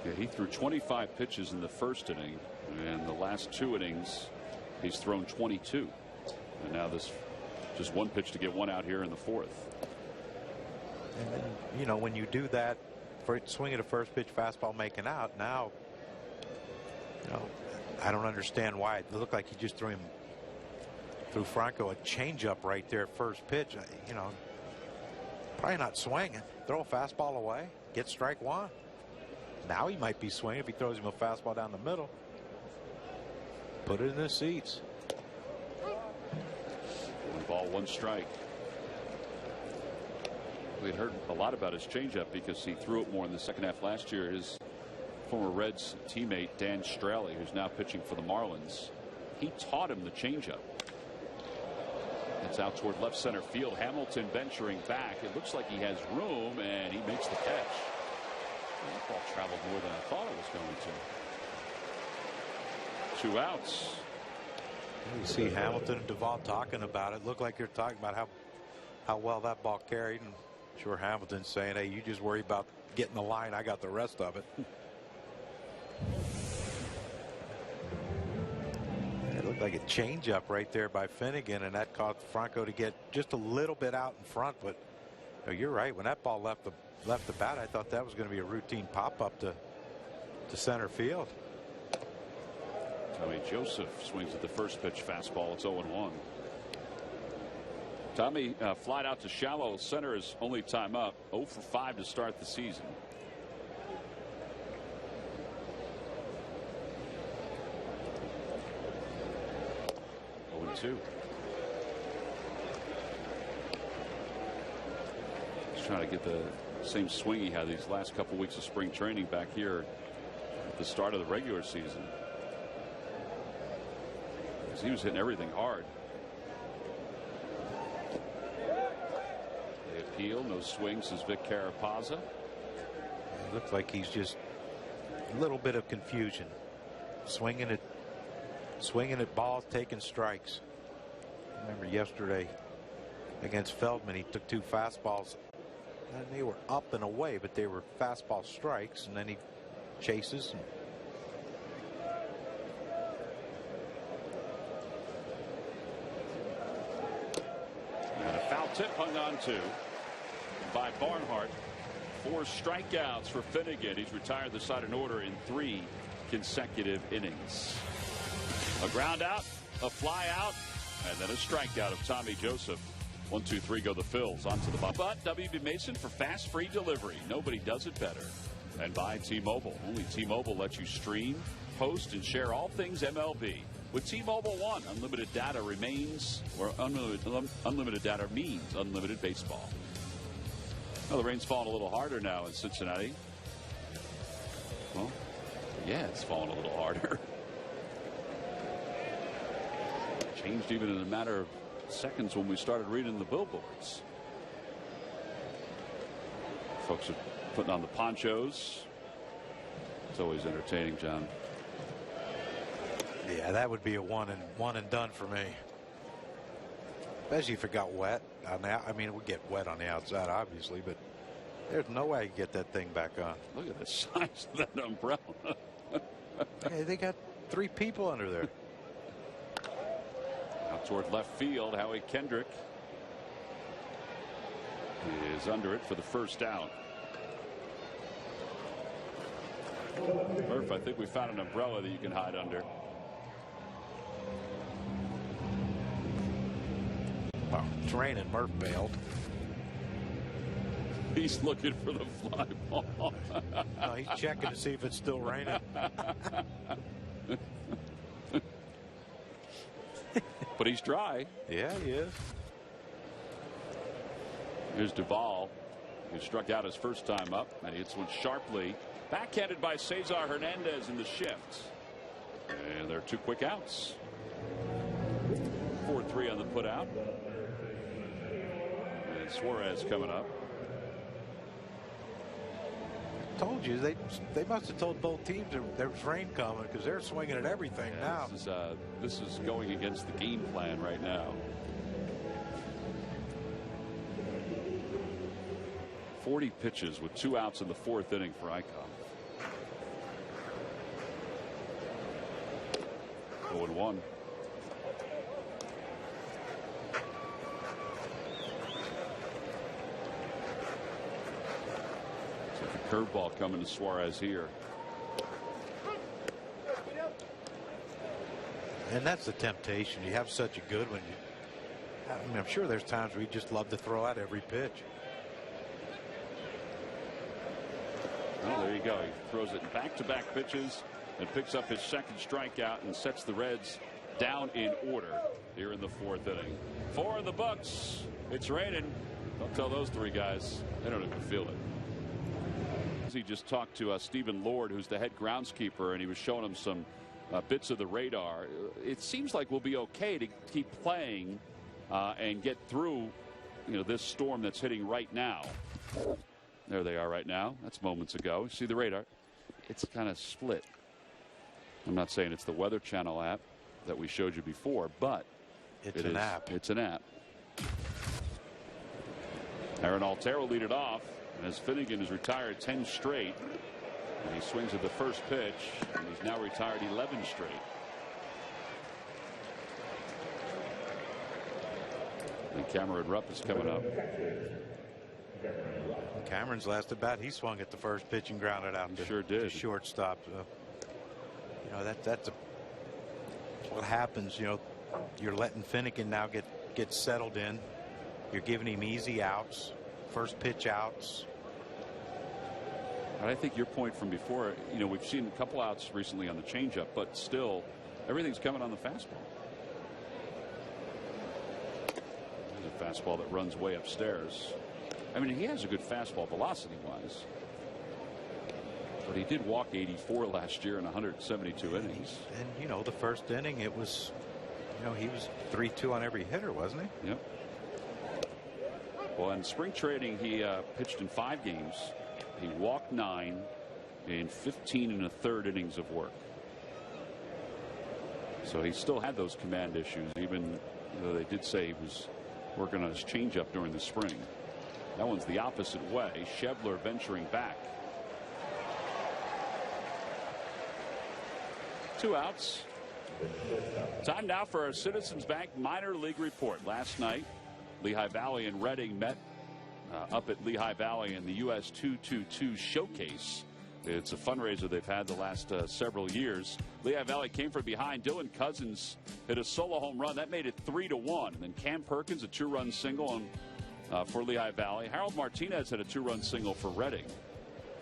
Yeah, he threw 25 pitches in the first inning, and the last 2 innings he's thrown 22. And now this just 1 pitch to get 1 out here in the 4th. And then, when you do that, for swing at a first pitch fastball, making out, now, I don't understand why. It looked like he just threw Franco a changeup right there first pitch. Probably not swinging. Throw a fastball away, get strike 1. Now he might be swinging if he throws him a fastball down the middle. Put it in the seats. 1 ball, 1 strike. We had heard a lot about his changeup because he threw it more in the second half last year. His former Reds teammate Dan Straley, who's now pitching for the Marlins, he taught him the changeup. It's out toward left center field. Hamilton venturing back. It looks like he has room, and he makes the catch. That ball traveled more than I thought it was going to. 2 outs. You see Hamilton and Duvall talking about it. Looked like you're talking about how well that ball carried. And sure, Hamilton's saying, hey, you just worry about getting the line. I got the rest of it. It looked like a changeup right there by Finnegan, and that caused Franco to get just a little bit out in front. But you're right. When that ball left the bat, I thought that was going to be a routine pop-up to center field. Tommy Joseph swings at the first pitch fastball. It's 0-1. Tommy flied out to shallow center his only time up. 0 for 5 to start the season. Two. He's trying to get the same swing he had these last couple weeks of spring training back here at the start of the regular season. He was hitting everything hard. They appeal. No swing, says Vic Carapazza. It looks like he's just a little bit of confusion. Swinging at balls, taking strikes. I remember yesterday against Feldman, he took 2 fastballs and they were up and away, but they were fastball strikes, and then he chases. And a foul tip hung on to by Barnhart. 4 strikeouts for Finnegan. He's retired the side in order in 3 consecutive innings. A ground out, a fly out, and then a strikeout of Tommy Joseph. 1, 2, 3 go the Phils onto the bump. But WB Mason for fast free delivery. Nobody does it better. And by T-Mobile. Only T-Mobile lets you stream, post, and share all things MLB. With T-Mobile One, unlimited data remains, or unlimited data means unlimited baseball. Well, the rain's falling a little harder now in Cincinnati. Well, yeah, it's falling a little harder. Changed even in a matter of seconds when we started reading the billboards. Folks are putting on the ponchos. It's always entertaining, John. Yeah, that would be a one and done for me. Especially if it got wet. I mean, it would get wet on the outside, obviously, but there's no way you get that thing back on. Look at the size of that umbrella. Hey, they got 3 people under there. Out toward left field, Howie Kendrick is under it for the first out. Murph, I think we found an umbrella that you can hide under. Well, it's raining. Murph bailed. He's looking for the fly ball. No, he's checking to see if it's still raining. But he's dry. Yeah, he is. Here's Duvall, who struck out his first time up, and he hits one sharply. Backhanded by Cesar Hernandez in the shift. And there are 2 quick outs. 4-3 on the put out. And Suarez coming up. Told you they must have told both teams there was rain coming because they're swinging at everything now. This is going against the game plan right now. 40 pitches with 2 outs in the 4th inning for Icon. 0-1. Curveball coming to Suarez here. And that's the temptation. You have such a good one. I mean, I'm sure there's times where you just love to throw out every pitch. Well, there you go. He throws it back-to-back pitches and picks up his 2nd strikeout and sets the Reds down in order here in the 4th inning. 4 in the books. It's raining. Don't tell those 3 guys. They don't even feel it. He just talked to Stephen Lord, who's the head groundskeeper, and he was showing him some bits of the radar. It seems like we'll be okay to keep playing and get through, this storm that's hitting right now. There they are right now. That's moments ago. See the radar? It's kind of split. I'm not saying it's the Weather Channel app that we showed you before, but it's an app. It's an app. Aaron Altero lead it off. And as Finnegan has retired 10 straight, and he swings at the first pitch, and he's now retired 11 straight. And Cameron Rupp is coming up. Cameron's last at bat, he swung at the first pitch and grounded out. Sure did. To shortstop. That's what happens. You're letting Finnegan now get settled in. You're giving him easy outs, first pitch outs. I think your point from before, we've seen a couple outs recently on the changeup, but still everything's coming on the fastball. There's a fastball that runs way upstairs. I mean, he has a good fastball velocity wise, but he did walk 84 last year in 172 innings. And the first inning, it was, he was 3-2 on every hitter, wasn't he? Yep. Well, in spring training, he pitched in 5 games. He walked 9 in 15 1/3 innings of work. So he still had those command issues, even though they did say he was working on his changeup during the spring. That one's the opposite way. Schebler venturing back. 2 outs. Time now for our Citizens Bank minor league report. Last night, Lehigh Valley and Reading met up at Lehigh Valley in the US 222 Showcase. It's a fundraiser they've had the last several years. Lehigh Valley came from behind. Dylan Cousins hit a solo home run. That made it 3-1. And then Cam Perkins, a 2-run single for Lehigh Valley. Harold Martinez had a 2-run single for Reading.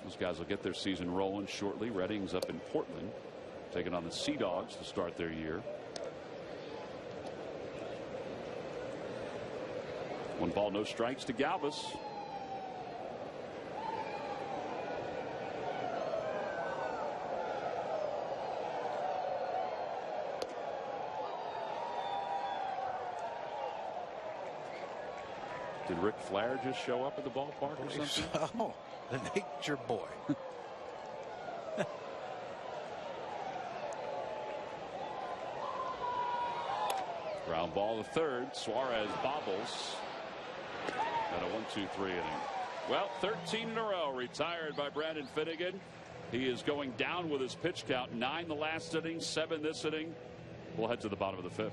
Those guys will get their season rolling shortly. Reading's up in Portland, taking on the Sea Dogs to start their year. 1 ball, no strikes to Galvis. Did Ric Flair just show up at the ballpark or something? Oh, the nature boy. Ground ball to third. Suarez bobbles. And a 1-2-3 inning. Well, 13 in a row retired by Brandon Finnegan. He is going down with his pitch count. 9 the last inning, 7 this inning. We'll head to the bottom of the 5th.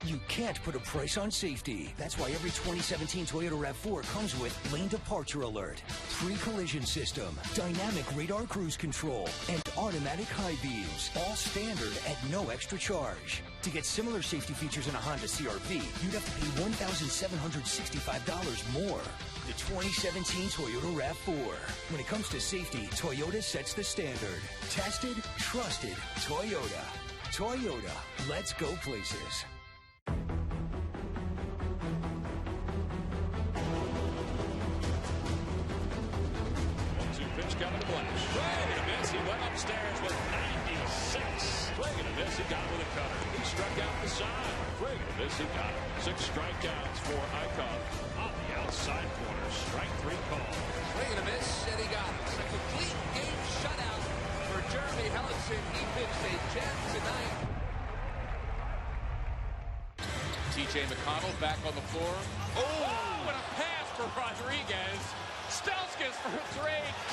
You can't put a price on safety. That's why every 2017 Toyota RAV4 comes with lane departure alert, pre-collision system, dynamic radar cruise control, and automatic high beams, all standard at no extra charge. To get similar safety features in a Honda CR-V, you'd have to pay $1,765 more. The 2017 Toyota RAV4. When it comes to safety, Toyota sets the standard. Tested, trusted, Toyota. Toyota, let's go places. Pitch coming to Blash. Swing and a miss. He went upstairs with 96. Swing and a miss. He got it with a cutter. He struck out the side. Swing and a miss. He got it. 6 strikeouts for Icon on the outside corner. Strike 3 call. Swing and a miss, and he got it. A complete game shutout for Jeremy Hellickson. He pitched a gem tonight. T.J. McConnell back on the floor. Oh, and a pass for Rodriguez. Stauskas for 3.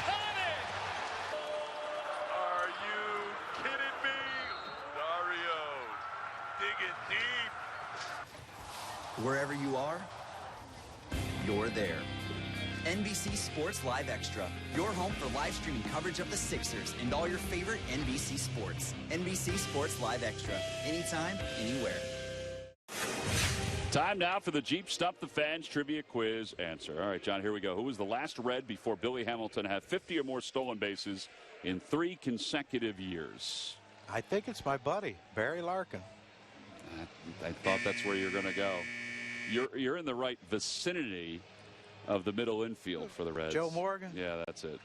Got it! Are you kidding me? Dario, digging deep. Wherever you are, you're there. NBC Sports Live Extra, your home for live streaming coverage of the Sixers and all your favorite NBC sports. NBC Sports Live Extra, anytime, anywhere. Time now for the Jeep Stump the Fans trivia quiz answer. All right, John, here we go. Who was the last Red before Billy Hamilton had 50 or more stolen bases in 3 consecutive years? I think it's my buddy, Barry Larkin. I thought that's where you're going to go. You're in the right vicinity of the middle infield for the Reds. Joe Morgan? Yeah, that's it.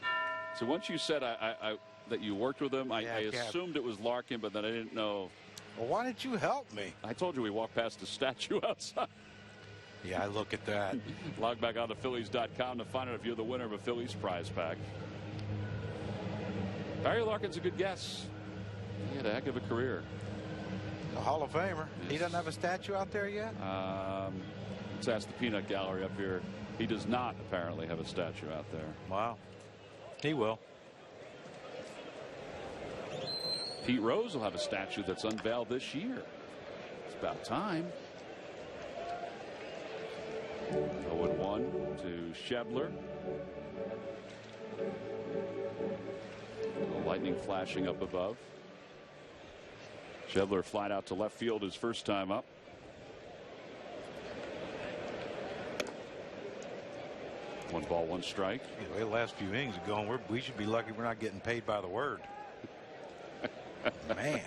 So once you said that you worked with him, I assumed it was Larkin, but then I didn't know. Well, why didn't you help me? I told you we walked past the statue outside. Yeah, I look at that. Log back on to Phillies.com to find out if you're the winner of a Phillies prize pack. Barry Larkin's a good guess. He had a heck of a career. A Hall of Famer. Yes. He doesn't have a statue out there yet? Let's ask the Peanut Gallery up here. He does not apparently have a statue out there. Wow. He will. Pete Rose will have a statue that's unveiled this year. It's about time. 0-1 to Shebler. The lightning flashing up above. Shebler flied out to left field his first time up. One ball, one strike. The last few innings are going. We should be lucky we're not getting paid by the word. Man.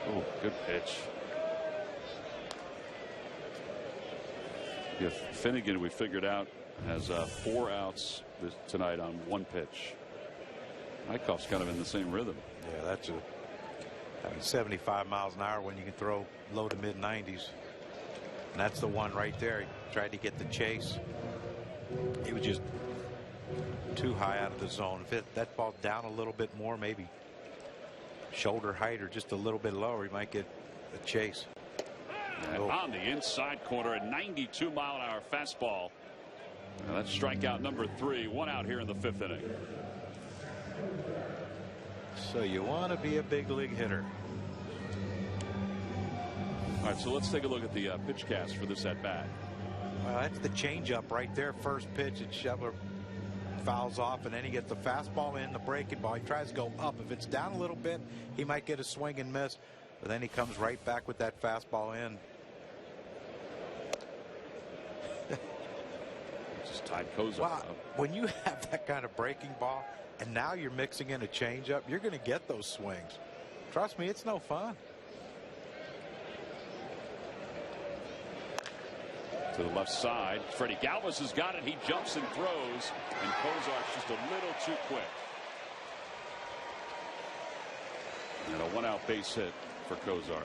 Oh, good pitch. If Finnegan, we figured out, has 4 outs tonight on 1 pitch. Eichhoff's kind of in the same rhythm. Yeah, that's 75 miles an hour when you can throw low to mid 90s. And that's the one right there. He tried to get the chase. He was just too high out of the zone. If that ball down a little bit more, maybe shoulder height or just a little bit lower, he might get a chase. And on the inside corner, a 92-mile-an-hour fastball. Now that's strikeout number 3. 1 out here in the 5th inning. So you want to be a big league hitter. All right, so let's take a look at the pitch cast for this at bat. Well, that's the changeup right there. First pitch, and Schebler fouls off, and then he gets the fastball in, the breaking ball. He tries to go up. If it's down a little bit, he might get a swing and miss, but then he comes right back with that fastball in. Just tied Kozar Wow, up. when you have that kind of breaking ball, and now you're mixing in a changeup, you're going to get those swings. Trust me, it's no fun. To the left side, Freddie Galvis has got it. He jumps and throws, and Kozar's just a little too quick. And a one-out base hit for Kozar.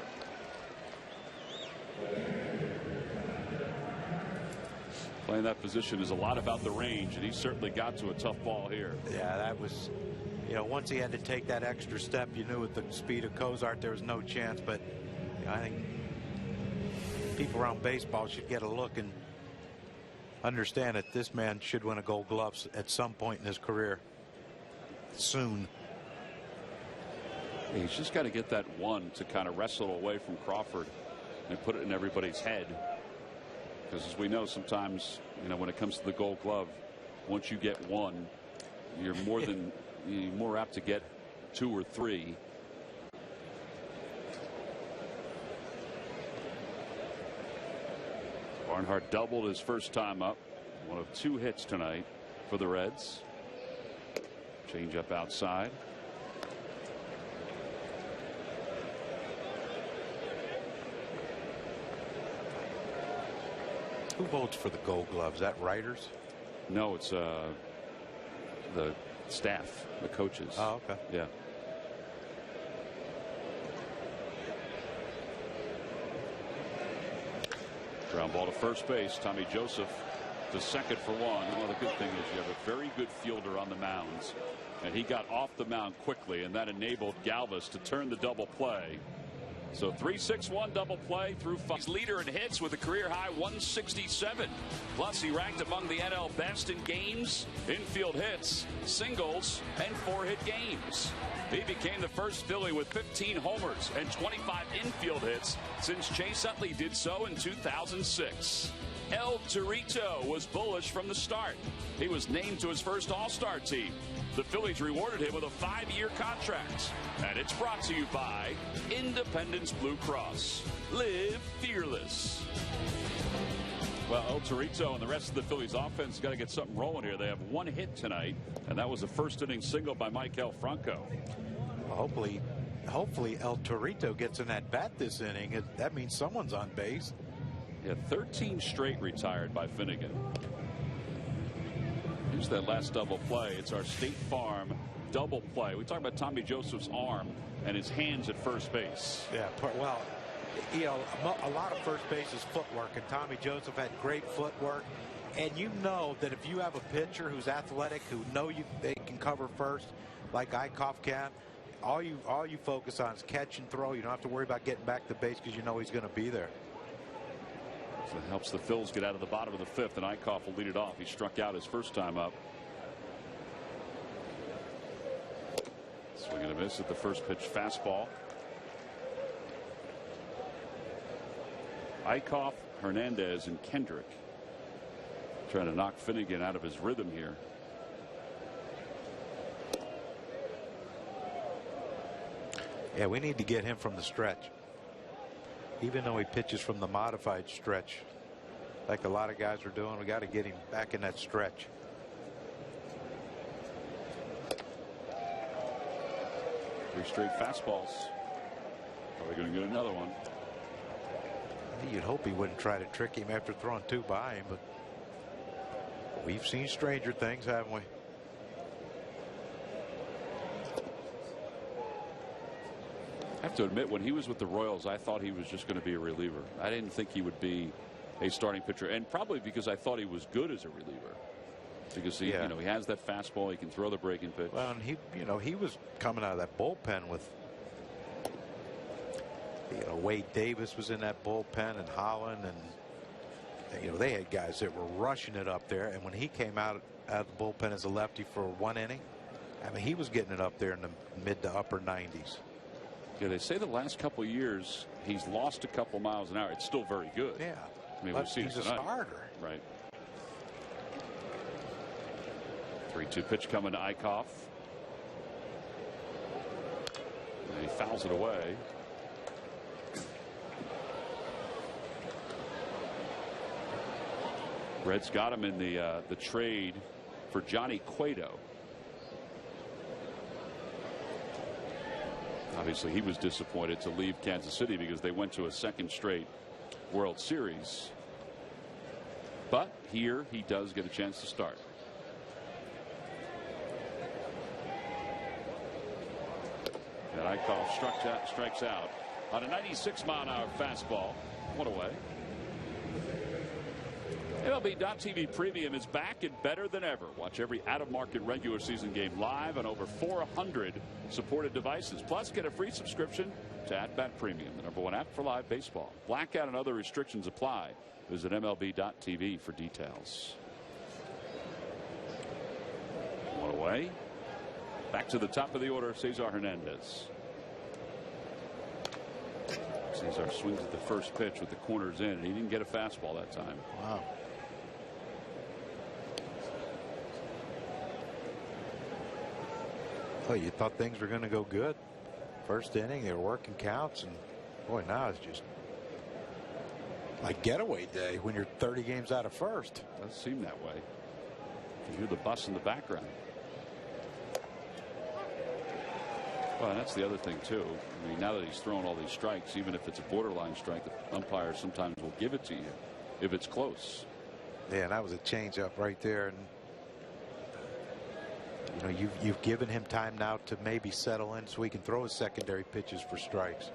Playing that position is a lot about the range, and he certainly got to a tough ball here. Yeah, that was, you know, once he had to take that extra step, you knew with the speed of Kozar there was no chance. But you know, I think people around baseball should get a look and understand that this man should win a Gold Glove at some point in his career. Soon. He's just got to get that one to kind of wrestle away from Crawford and put it in everybody's head. Because as we know, sometimes, you know, when it comes to the Gold Glove, once you get one, you're more apt to get 2 or 3. Barnhart doubled his first time up. One of 2 hits tonight for the Reds. Change up outside. Who votes for the Gold Glove? Is that writers? No, it's the staff, the coaches. Oh, okay. Yeah. Ground ball to first base. Tommy Joseph to second for 1. Well, the good thing is you have a very good fielder on the mounds, and he got off the mound quickly, and that enabled Galvis to turn the double play. So 3-6-1 double play through 5. He's leader in hits with a career high 167. Plus, he ranked among the NL best in games, infield hits, singles, and 4-hit games. He became the first Philly with 15 homers and 25 infield hits since Chase Utley did so in 2006. El Torito was bullish from the start. He was named to his first All-Star team. The Phillies rewarded him with a 5-year contract. And it's brought to you by Independence Blue Cross. Live fearless. Well, El Torito and the rest of the Phillies offense got to get something rolling here. They have 1 hit tonight, and that was a first-inning single by Maikel Franco. Well, hopefully El Torito gets an at-bat this inning. That means someone's on base. Yeah, 13 straight retired by Finnegan. Here's that last double play. It's our State Farm double play. We talk about Tommy Joseph's arm and his hands at first base. Yeah, well, you know, a lot of first base is footwork, and Tommy Joseph had great footwork. And you know that if you have a pitcher who's athletic, who they can cover first, like Eichhoff can, all you focus on is catch and throw. You don't have to worry about getting back to base because you know he's going to be there. So it helps the Phils get out of the bottom of the 5th, and Eichhoff will lead it off. He struck out his first time up. Swing and a miss at the first pitch fastball. Eichhoff, Hernandez, and Kendrick trying to knock Finnegan out of his rhythm here. Yeah, we need to get him from the stretch. Even though he pitches from the modified stretch, like a lot of guys are doing, we got to get him back in that stretch. Three straight fastballs. Probably going to get another one. You'd hope he wouldn't try to trick him after throwing 2 by him, but we've seen stranger things, haven't we? I have to admit, when he was with the Royals, I thought he was just going to be a reliever. I didn't think he would be a starting pitcher, and probably because I thought he was good as a reliever. Because he, you know, he has that fastball, he can throw the breaking pitch. Well, and he was coming out of that bullpen with, Wade Davis was in that bullpen, and Holland, and they had guys that were rushing it up there. And when he came out of the bullpen as a lefty for 1 inning, I mean, he was getting it up there in the mid to upper 90s. Yeah, they say the last couple of years he's lost a couple miles an hour. It's still very good. Yeah. I mean, we'll see he's a tonight. starter. Right. 3-2 pitch coming to Eichhoff. And he fouls it away. Reds got him in the trade for Johnny Cueto. Obviously, he was disappointed to leave Kansas City because they went to a second straight World Series. But here he does get a chance to start. And Eichhoff strikes out on a 96-mile-an-hour fastball. One away. MLB.TV Premium is back and better than ever. Watch every out-of-market regular season game live on over 400 supported devices. Plus, get a free subscription to At-Bat Premium, the #1 app for live baseball. Blackout and other restrictions apply. Visit MLB.TV for details. One away. Back to the top of the order, Cesar Hernandez. Cesar swings at the first pitch with the corners in, and he didn't get a fastball that time. Wow. Oh, you thought things were going to go good. First inning, they were working counts, and boy, now it's just like getaway day when you're 30 games out of first. Does seem that way. You hear the bus in the background. Well, and that's the other thing too. I mean, now that he's thrown all these strikes, even if it's a borderline strike, the umpire sometimes will give it to you if it's close. Yeah, that was a changeup right there, and you know, you've given him time now to maybe settle in so he can throw his secondary pitches for strikes.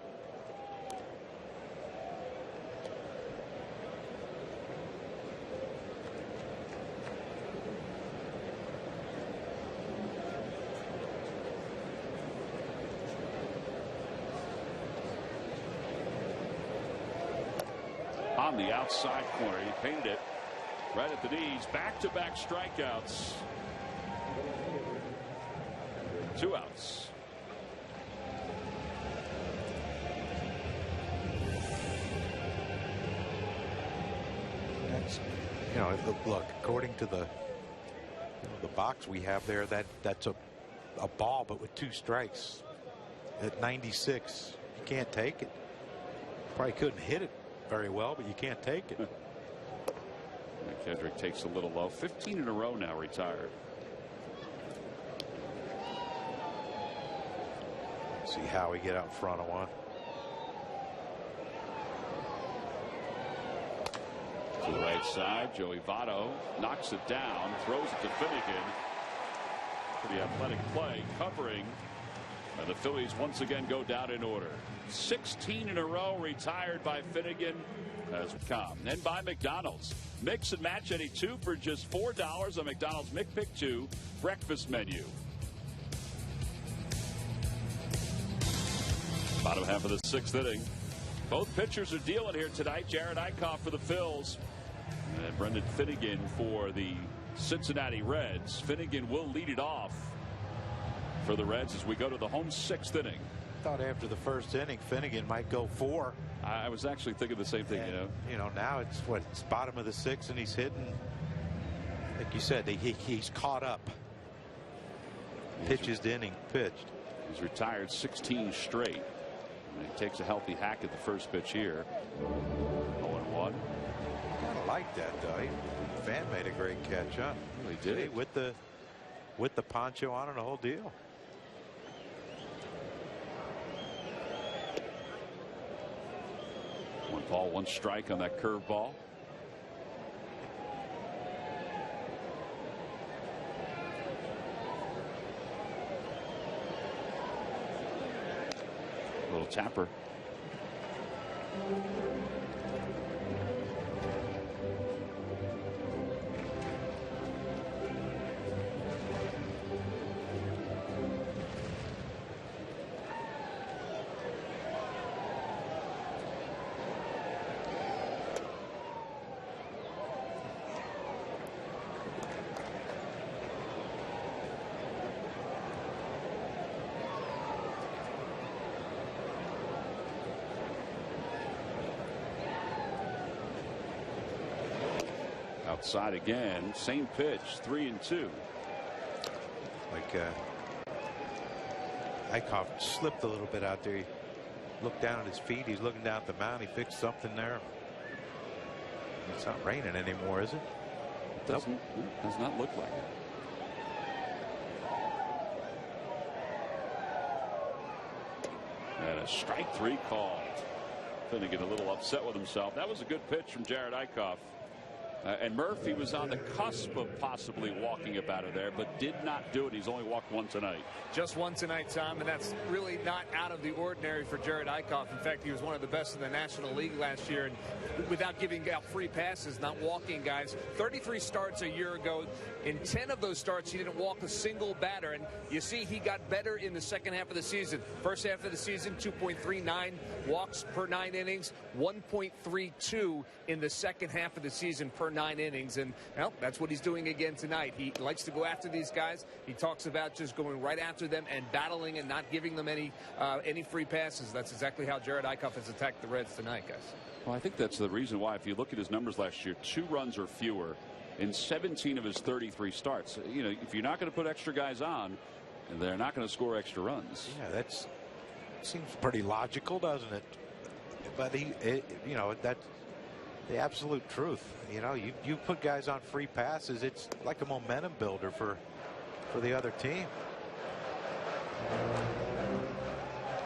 On the outside corner, he painted it right at the knees. Back-to-back strikeouts. 2 outs. That's, you know, look, according to the box we have there, that's a ball, but with 2 strikes at 96, you can't take it. Probably couldn't hit it very well, but you can't take it. Kendrick takes a little low. 15 in a row now retired. See how we get out in front of one. To the right side, Joey Votto knocks it down, throws it to Finnegan. Pretty athletic play, covering. And the Phillies once again go down in order. 16 in a row retired by Finnegan as we come. Then by McDonald's. Mix and match any 2 for just $4 on McDonald's McPick 2 breakfast menu. Bottom half of the 6th inning. Both pitchers are dealing here tonight. Jared Eichhoff for the Phils and Brendan Finnegan for the Cincinnati Reds. Finnegan will lead it off for the Reds as we go to the home 6th inning. Thought after the first inning Finnegan might go 4. I was actually thinking the same thing. And, you know, now it's what, it's bottom of the 6th and he's hitting, like you said, he's caught up. Pitches the inning pitched. He's retired 16 straight. And he takes a healthy hack at the first pitch here. 0-1. Kind of like that though. Fan made a great catch, huh? Really did. See, with the poncho on and the whole deal. One ball, 1 strike on that curveball. Little tapper. Outside again. Same pitch. 3-2. Like Eichhoff slipped a little bit out there. He looked down at his feet. He's looking down at the mound. He fixed something there. It's not raining anymore, is it? Does not look like it. And a strike 3 called. Finnegan a little upset with himself. That was a good pitch from Jared Eichhoff. And Murphy was on the cusp of possibly walking up out of there, but did not do it. He's only walked one tonight. Just one tonight, Tom, and that's really not out of the ordinary for Jared Eichhoff. In fact, he was one of the best in the National League last year, and without giving out free passes, not walking guys. 33 starts a year ago. In 10 of those starts, he didn't walk a single batter, and you see he got better in the second half of the season. First half of the season, 2.39 walks per 9 innings, 1.32 in the second half of the season per 9 innings, and well, that's what he's doing again tonight. He likes to go after these guys. He talks about just going right after them and battling and not giving them any free passes. That's exactly how Jared Eichhoff has attacked the Reds tonight, guys. Well, I think that's the reason why, if you look at his numbers last year, 2 runs or fewer in 17 of his 33 starts. You know, if you're not going to put extra guys on, they're not going to score extra runs. Yeah, that seems pretty logical, doesn't it? But you know, that's the absolute truth. You know, you put guys on free passes, it's like a momentum builder for the other team.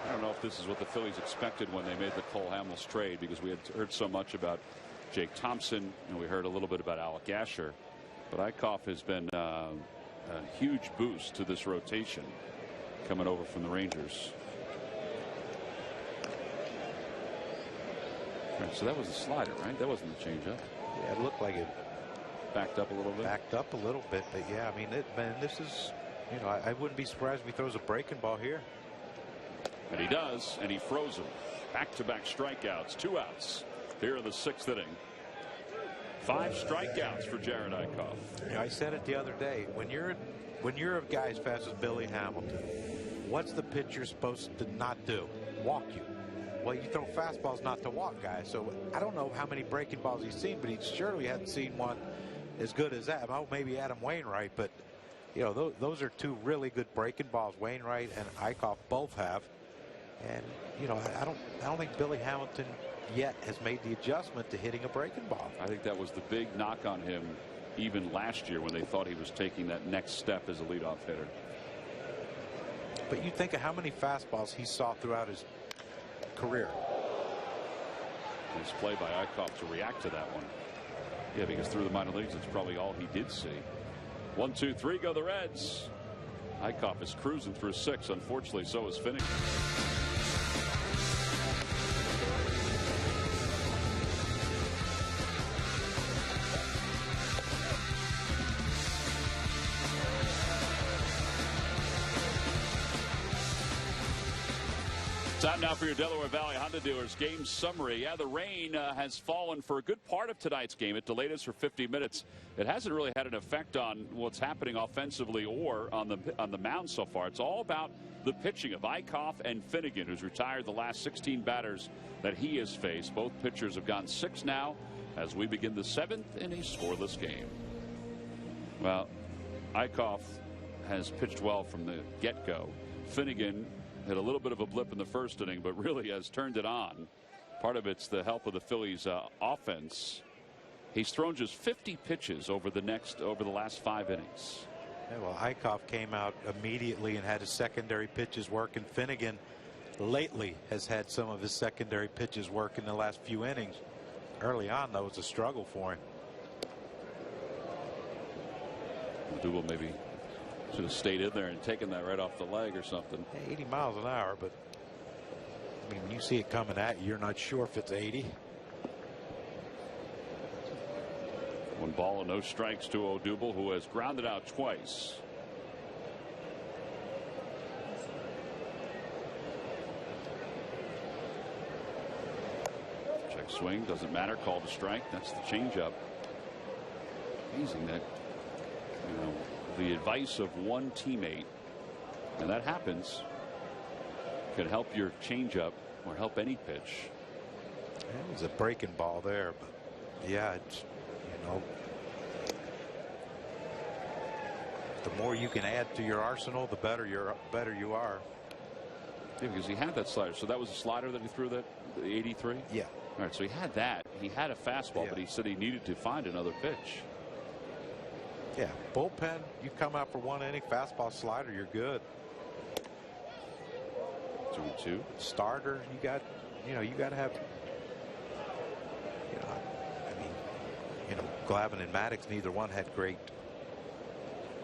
I don't know if this is what the Phillies expected when they made the Cole Hamels trade, because we had heard so much about Jake Thompson and we heard a little bit about Alec Asher, but Eichhoff has been a huge boost to this rotation coming over from the Rangers. So that was a slider, right? That wasn't the changeup. Yeah, it looked like it backed up a little bit. Backed up a little bit, but yeah, I mean, man, this is, you know, I wouldn't be surprised if he throws a breaking ball here. And he does, and he froze him. Back-to-back strikeouts, 2 outs here in the 6th inning. 5 strikeouts for Jared Eichhoff. Yeah, I said it the other day. When you're a guy as fast as Billy Hamilton, what's the pitcher supposed to not do? Walk you. Well, you throw fastballs not to walk guys. So I don't know how many breaking balls he's seen, but he surely hasn't seen one as good as that. Well, maybe Adam Wainwright, but you know, those are 2 really good breaking balls. Wainwright and Eichhoff both have. And you know, I don't think Billy Hamilton yet has made the adjustment to hitting a breaking ball. I think that was the big knock on him even last year when they thought he was taking that next step as a leadoff hitter. But you think of how many fastballs he saw throughout his career. Nice play by Eichhoff to react to that one. Yeah, because through the minor leagues, it's probably all he did see. 1, 2, 3, go the Reds. Eichhoff is cruising through 6. Unfortunately, so is Finnegan. Time now for your Delaware Valley Honda dealers game summary. Yeah, the rain has fallen for a good part of tonight's game. It delayed us for 50 minutes. It hasn't really had an effect on what's happening offensively or on the mound so far. It's all about the pitching of Eichhoff and Finnegan, who's retired the last 16 batters that he has faced. Both pitchers have gone 6 now as we begin the 7th in a scoreless game. Well, Eichhoff has pitched well from the get-go. Finnegan had a little bit of a blip in the first inning, but really has turned it on. Part of it's the help of the Phillies offense. He's thrown just 50 pitches over the last 5 innings. Yeah, well, Eichhoff came out immediately and had his secondary pitches work, and Finnegan lately has had some of his secondary pitches work in the last few innings. Early on, though, it was a struggle for him. Double maybe should have stayed in there and taken that right off the leg or something. 80 miles an hour, but I mean, when you see it coming at you, you're not sure if it's 80. 1 ball and no strikes to Odubel, who has grounded out twice. Check swing, doesn't matter, called a strike. That's the changeup. Amazing that, you know, the advice of one teammate, and that happens, could help your changeup or help any pitch. It was a breaking ball there, but yeah, it's, you know, the more you can add to your arsenal, the better you are. Yeah, because he had that slider. So that was a slider that he threw, that the 83? Yeah. All right, so he had that. He had a fastball, but he said he needed to find another pitch. Yeah, bullpen, you come out for 1 inning, fastball, slider, you're good. 2-2. Starter, you got to have, Glavine and Maddox, neither one had great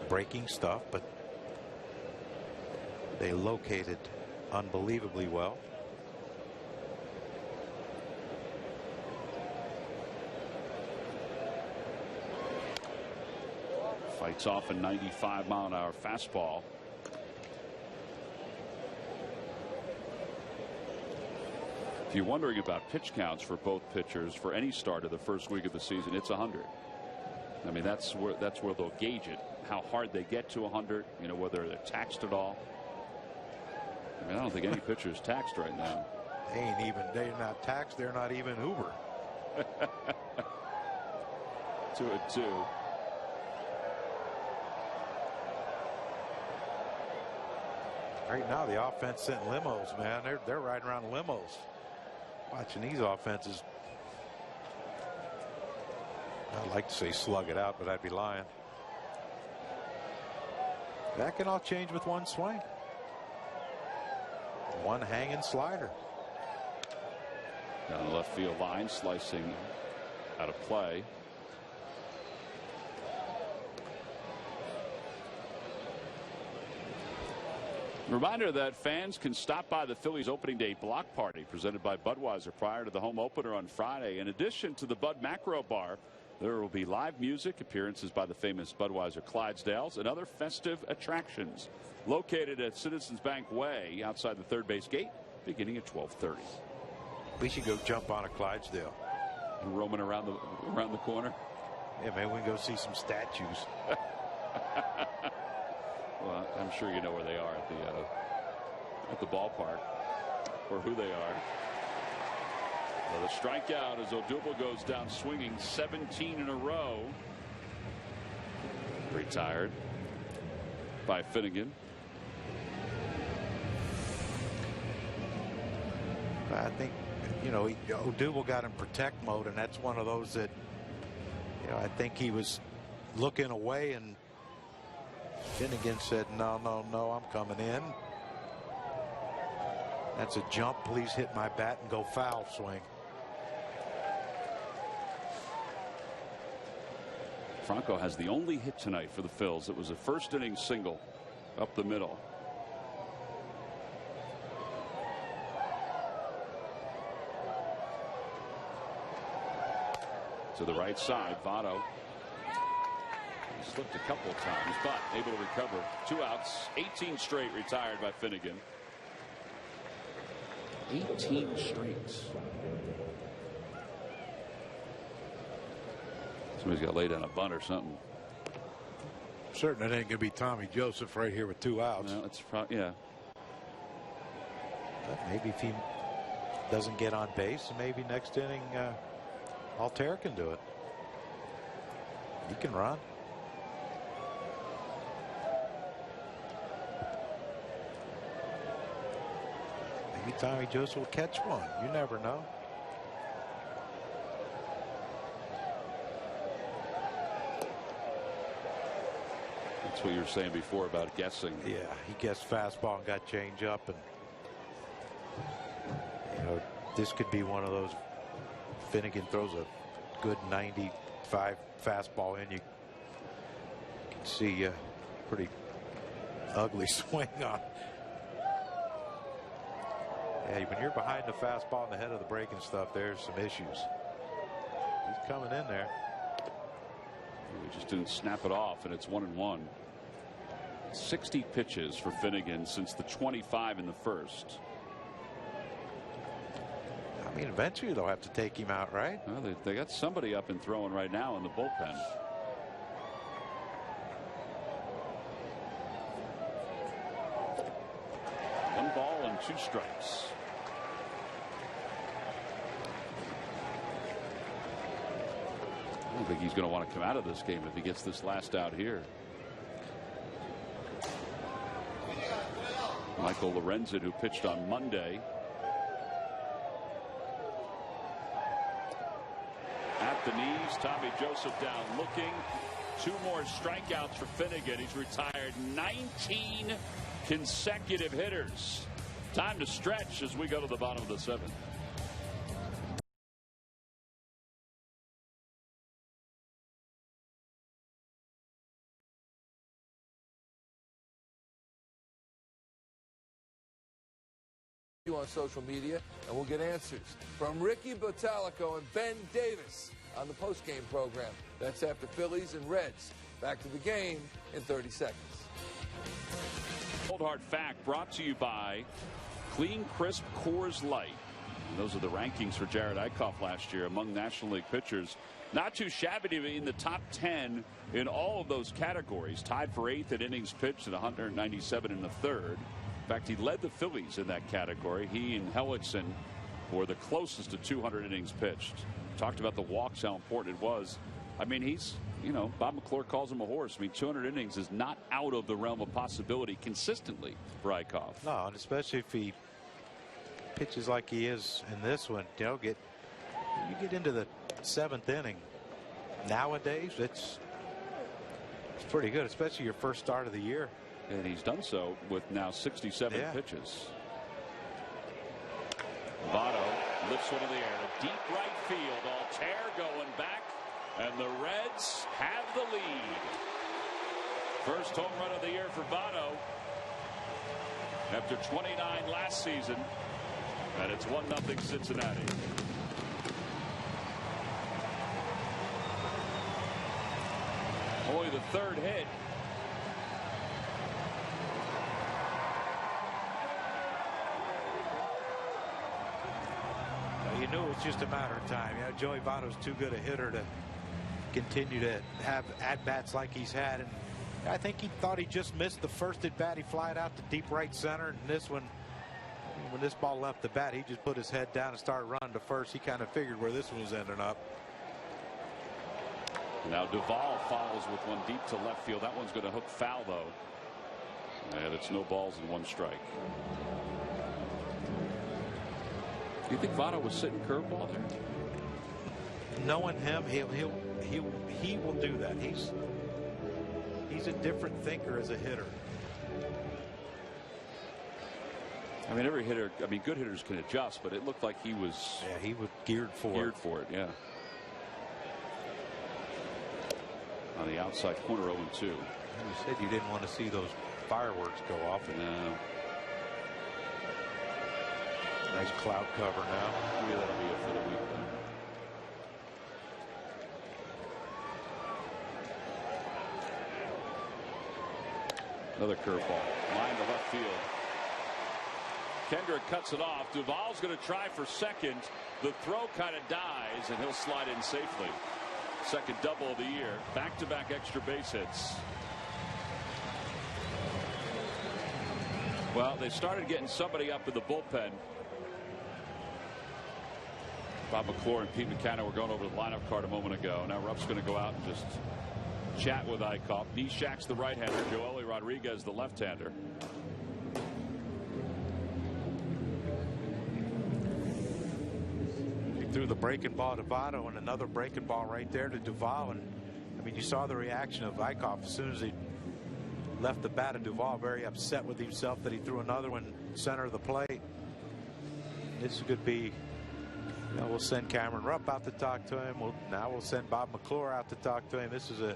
breaking stuff, but they located unbelievably well. Fights off a 95-mile-an-hour fastball. If you're wondering about pitch counts for both pitchers for any start of the first week of the season, it's 100. I mean, that's where they'll gauge it, how hard they get to 100, whether they're taxed at all. I mean, I don't think any pitcher is taxed right now. They're not taxed, they're not even Uber. 2-2. Right now, the offense sent limos, man. They're riding around limos. Watching these offenses. I'd like to say slug it out, but I'd be lying. That can all change with one swing. One hanging slider. Down the left field line, slicing out of play. Reminder that fans can stop by the Phillies opening day block party presented by Budweiser prior to the home opener on Friday. In addition to the Bud Macro Bar, there will be live music, appearances by the famous Budweiser Clydesdales, and other festive attractions. Located at Citizens Bank Way outside the third base gate, beginning at 12:30. We should go jump on a Clydesdale. Roaming around the corner. Yeah, maybe we can go see some statues. Well, I'm sure you know where they are at the ballpark, or who they are. Well, the strikeout as Odubel goes down swinging, 17 in a row. Retired by Finnegan. I think, Odubel got in protect mode, and that's one of those that, I think he was looking away, and Finnegan said, no, I'm coming in. That's a jump. Please hit my bat and go foul swing. Franco has the only hit tonight for the Phils. It was a first inning single up the middle. To the right side, Votto. He slipped a couple of times, but able to recover. 2 outs, 18 straight retired by Finnegan. 18 straight. Somebody's got to lay down a bunt or something. Certain it ain't going to be Tommy Joseph right here with 2 outs. No, it's yeah. But maybe if he doesn't get on base, maybe next inning Altair can do it. He can run. Maybe Tommy Joseph will catch one. You never know. That's what you were saying before about guessing. Yeah, he guessed fastball and got change up, and this could be one of those. Finnegan throws a good 95 fastball in. You can see a pretty ugly swing on. Yeah, when you're behind the fastball and the head of the break and stuff, there's some issues. He's coming in there. He just didn't snap it off, and it's 1-1. 60 pitches for Finnegan since the 25 in the first. I mean, eventually they'll have to take him out, right? Well, they got somebody up and throwing right now in the bullpen. One ball and 2 strikes. I don't think he's going to want to come out of this game if he gets this last out here. Michael Lorenzen, who pitched on Monday. At the knees, Tommy Joseph down looking. 2 more strikeouts for Finnegan. He's retired 19 consecutive hitters. Time to stretch as we go to the bottom of the 7th. On social media, and we'll get answers from Ricky Bottalico and Ben Davis on the post-game program. That's after Phillies and Reds. Back to the game in 30 seconds. Cold Hard Fact brought to you by Clean Crisp Coors Light. And those are the rankings for Jared Eichhoff last year among National League pitchers. Not too shabby to be in the top 10 in all of those categories. Tied for 8th in innings pitched at 197 in the 3rd. In fact, he led the Phillies in that category. He and Hellickson were the closest to 200 innings pitched. Talked about the walks, how important it was. I mean, he's, you know, Bob McClure calls him a horse. I mean, 200 innings is not out of the realm of possibility consistently for Eichhoff. No, and especially if he pitches like he is in this one, you know, you get into the 7th inning. Nowadays, it's pretty good, especially your first start of the year. And he's done so with now 67 pitches. Votto lifts one in the air to deep right field. Altair going back, and the Reds have the lead. First home run of the year for Votto after 29 last season, and it's 1-0 Cincinnati. Only the 3rd hit. You knew it was just a matter of time. You know, Joey Votto's too good a hitter to continue to have at-bats like he's had. And I think he thought he just missed the first at-bat. He flied out to deep right center. And this one, when this ball left the bat, he just put his head down and started running to first. He kind of figured where this one was ending up. Now Duvall follows with one deep to left field. That one's going to hook foul, though. And it's no balls and 1 strike. Do you think Votto was sitting curveball there? Knowing him, he will do that. He's a different thinker as a hitter. I mean, every hitter, I mean, good hitters can adjust, but it looked like he was. Yeah, he was geared for it. Yeah. On the outside corner, 0-2. You said you didn't want to see those fireworks go off. No. Nice cloud cover now. Maybe that'll be it for the week. Another curveball. Line to left field. Kendrick cuts it off. Duvall's going to try for second. The throw kind of dies, and he'll slide in safely. Second double of the year. Back-to-back extra base hits. Well, they started getting somebody up in the bullpen. Bob McClure and Pete McCann were going over the lineup card a moment ago. Now Rupp's going to go out and just chat with Eichhoff. Neshek's the right-hander. Joely Rodriguez the left-hander. He threw the breaking ball to Votto and another breaking ball right there to Duvall. And I mean, you saw the reaction of Eichhoff as soon as he left the bat of Duvall, very upset with himself that he threw another one center of the plate. This could be. You know, we'll send Cameron Rupp out to talk to him. Now we'll send Bob McClure out to talk to him. This is a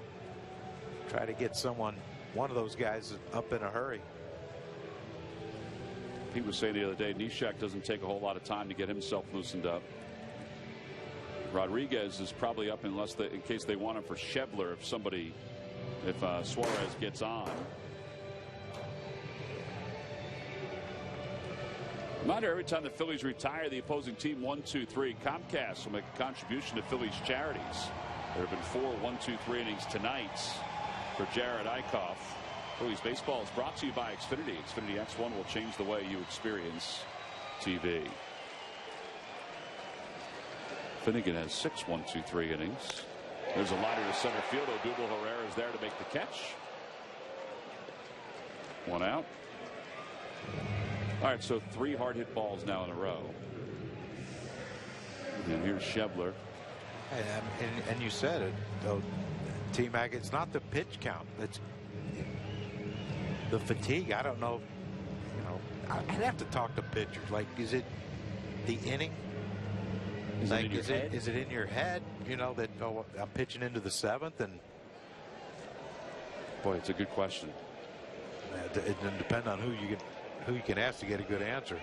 try to get one of those guys up in a hurry. He was saying the other day, Neshek doesn't take a whole lot of time to get himself loosened up. Rodriguez is probably up in case they want him for Schebler if Suarez gets on. Reminder, every time the Phillies retire the opposing team 1-2-3, Comcast will make a contribution to Phillies charities. There have been 4 1-2-3 innings tonight for Jared Eichhoff. Phillies baseball is brought to you by Xfinity. Xfinity X1 will change the way you experience TV. Finnegan has 6 1-2-3 innings. There's a liner to center field. Odubel Herrera is there to make the catch. 1 out. All right, so 3 hard hit balls now in a row. And here's Schebler. And you said it, though, T-Mac, it's not the pitch count. It's the fatigue. I don't know. You know, I'd have to talk to pitchers. Like, is it the inning? Is it in your head? You know, that, oh, I'm pitching into the 7th, and boy, it's a good question. It depends on who you can ask to get a good answer.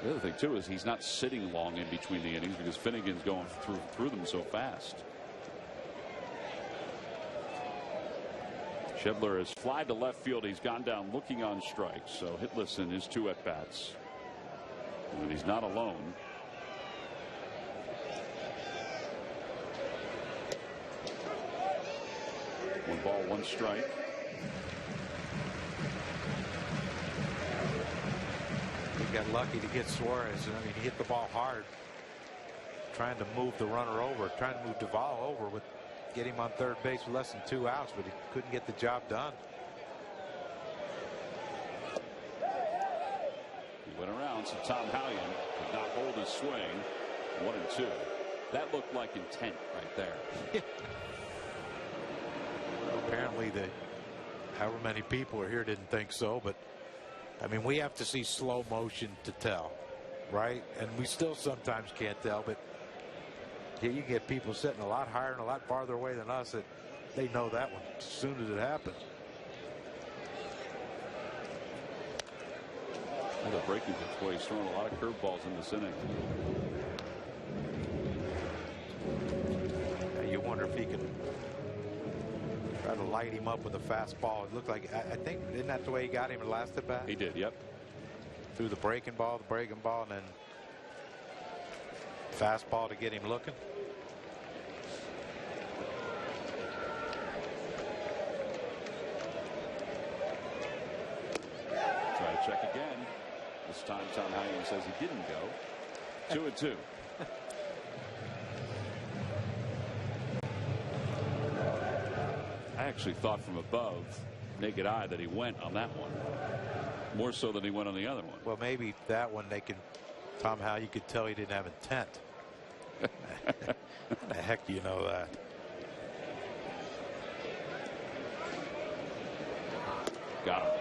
The other thing too is he's not sitting long in between the innings because Finnegan's going through them so fast. Schebler has flied to left field. He's gone down looking on strikes, so hitless in his 2 at-bats. And he's not alone. One ball, 1 strike. He got lucky to get Suarez. I mean, he hit the ball hard, trying to move the runner over, trying to move Duvall over with get him on third base with less than 2 outs, but he couldn't get the job done. He went around, so Tom Hallion could not hold his swing. 1-2. That looked like intent right there. Apparently, however many people are here didn't think so, but I mean, we have to see slow motion to tell, right? And we still sometimes can't tell, but here you get people sitting a lot higher and a lot farther away than us that they know that one as soon as it happens. Another breaking pitch. Boy, he's throwing a lot of curveballs in this inning. You wonder if he can try to light him up with a fastball. It looked like, I think, isn't that the way he got him in the last at bat? He did, yep. Threw the breaking ball, and then fastball to get him looking. Try to check again. This time Tom Hallion says he didn't go. 2-2. I actually thought from above, naked eye, that he went on that one. More so than he went on the other one. Well, maybe that one Tom Hallion, you could tell he didn't have intent. How the heck do you know that? Got him.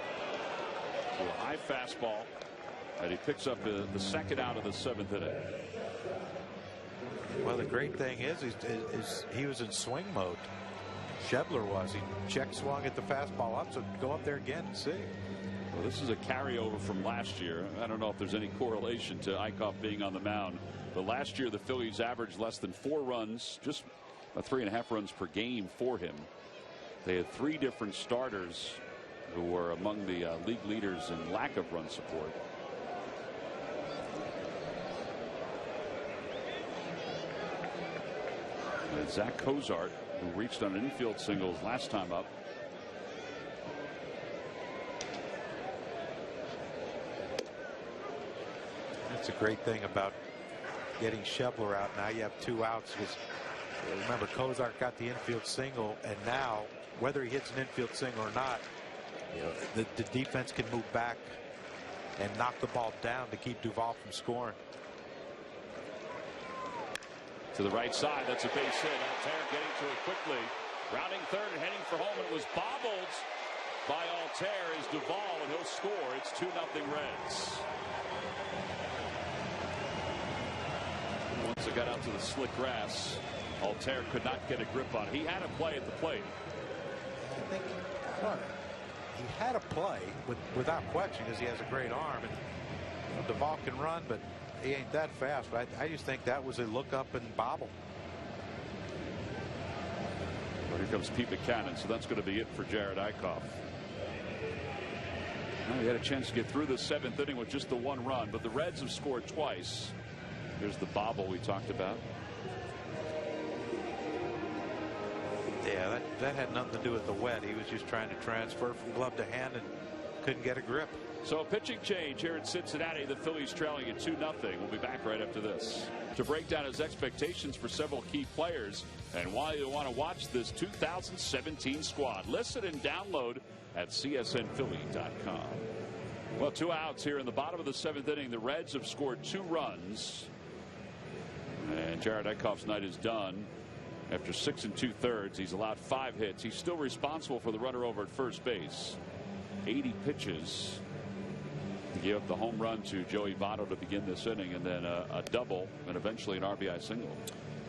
So a high fastball, and he picks up the 2nd out of the 7th inning. Well, the great thing is he was in swing mode. Schebler was. He check swung at the fastball up, so go up there again and see. Well, this is a carryover from last year. I don't know if there's any correlation to Eichhoff being on the mound, but last year the Phillies averaged less than 4 runs, just about 3.5 runs per game for him. They had 3 different starters who were among the league leaders in lack of run support. And Zach Cozart, who reached on an infield singles last time up. That's a great thing about getting Schebler out. Now you have 2 outs. Remember, Cozart got the infield single, and now whether he hits an infield single or not, you know, the defense can move back and knock the ball down to keep Duvall from scoring. To the right side, that's a base hit. Altair getting to it quickly, rounding third and heading for home. It was bobbled by Altair as Duvall, and he'll score. It's 2-0 Reds. Once it got out to the slick grass, Altair could not get a grip on it. He had a play at the plate. I think he had a play without question because he has a great arm, and Duvall can run, but he ain't that fast. But I just think that was a look up and bobble. Well, here comes Pete Buchanan, so that's going to be it for Jared Eichhoff. Well, he had a chance to get through the 7th inning with just the 1 run, but the Reds have scored twice. There's the bobble we talked about. Yeah, that had nothing to do with the wet. He was just trying to transfer from glove to hand and couldn't get a grip. So a pitching change here in Cincinnati. The Phillies trailing at 2-0. We'll be back right after this to break down his expectations for several key players and why you want to watch this 2017 squad. Listen and download at csnphilly.com. Well, 2 outs here in the bottom of the 7th inning. The Reds have scored 2 runs. And Jared Eichhoff's night is done. After 6 2/3, he's allowed 5 hits. He's still responsible for the runner over at first base. 80 pitches. He gave up the home run to Joey Votto to begin this inning, and then a double, and eventually an RBI single.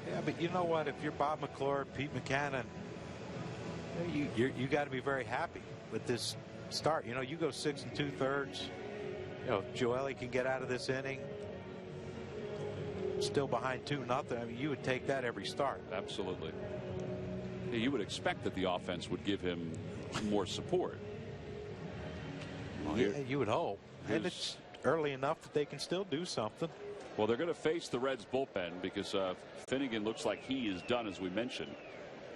Yeah, but you know what? If you're Bob McClure, Pete McCannon, you got to be very happy with this start. You know, you go 6 2/3. You know, Joely can get out of this inning still behind 2-0. I mean, you would take that every start. Absolutely. You would expect that the offense would give him more support. Well, yeah, you would hope. And it's early enough that they can still do something. Well, they're going to face the Reds bullpen because Finnegan looks like he is done, as we mentioned.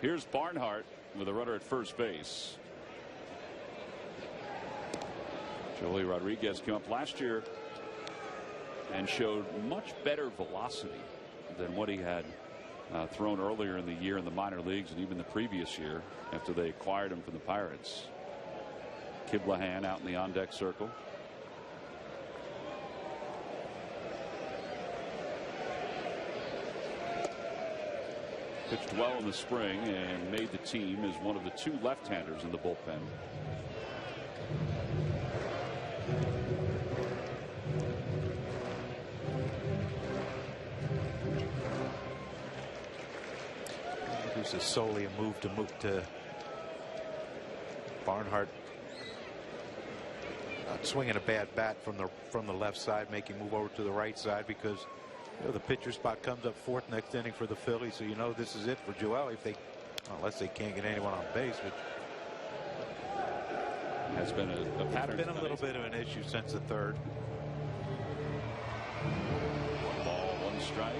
Here's Barnhart with a runner at first base. Joey Rodriguez came up last year and showed much better velocity than what he had thrown earlier in the year in the minor leagues and even the previous year after they acquired him from the Pirates. Kiblahan out in the on-deck circle. Pitched well in the spring and made the team as one of the 2 left-handers in the bullpen. This is solely a move to Barnhart. Not swinging a bad bat from the left side, making move over to the right side because you know, the pitcher spot comes up 4th next inning for the Phillies, so you know this is it for Joely if they, unless they can't get anyone on base, which has been a pattern. It's been a little bit of an issue since the 3rd. 1 ball, 1 strike.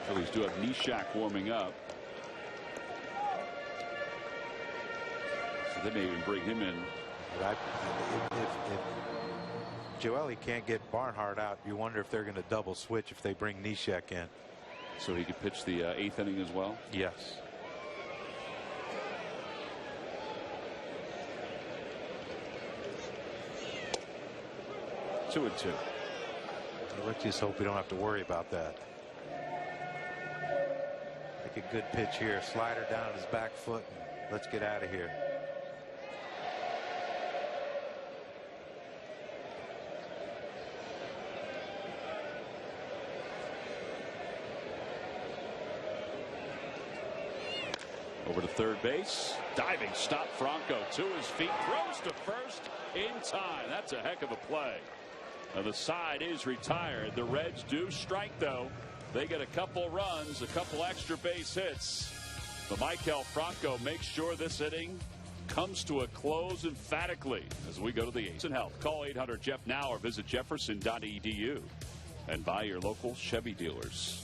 Phillies do have Nishak warming up. So they may even bring him in. But if Joely can't get Barnhart out, you wonder if they're going to double switch if they bring Nishak in. So he could pitch the 8th inning as well? Yes. Two and two. Let's just hope we don't have to worry about that. Make a good pitch here. Slider down his back foot. And let's get out of here. Over to third base. Diving stop. Franco to his feet. Throws to first in time. That's a heck of a play. Now the side is retired. The Reds do strike, though. They get a couple runs, a couple extra base hits. But Michael Franco makes sure this inning comes to a close emphatically as we go to the 8th. And help. Call 800-JEFF now or visit jefferson.edu and buy your local Chevy dealers.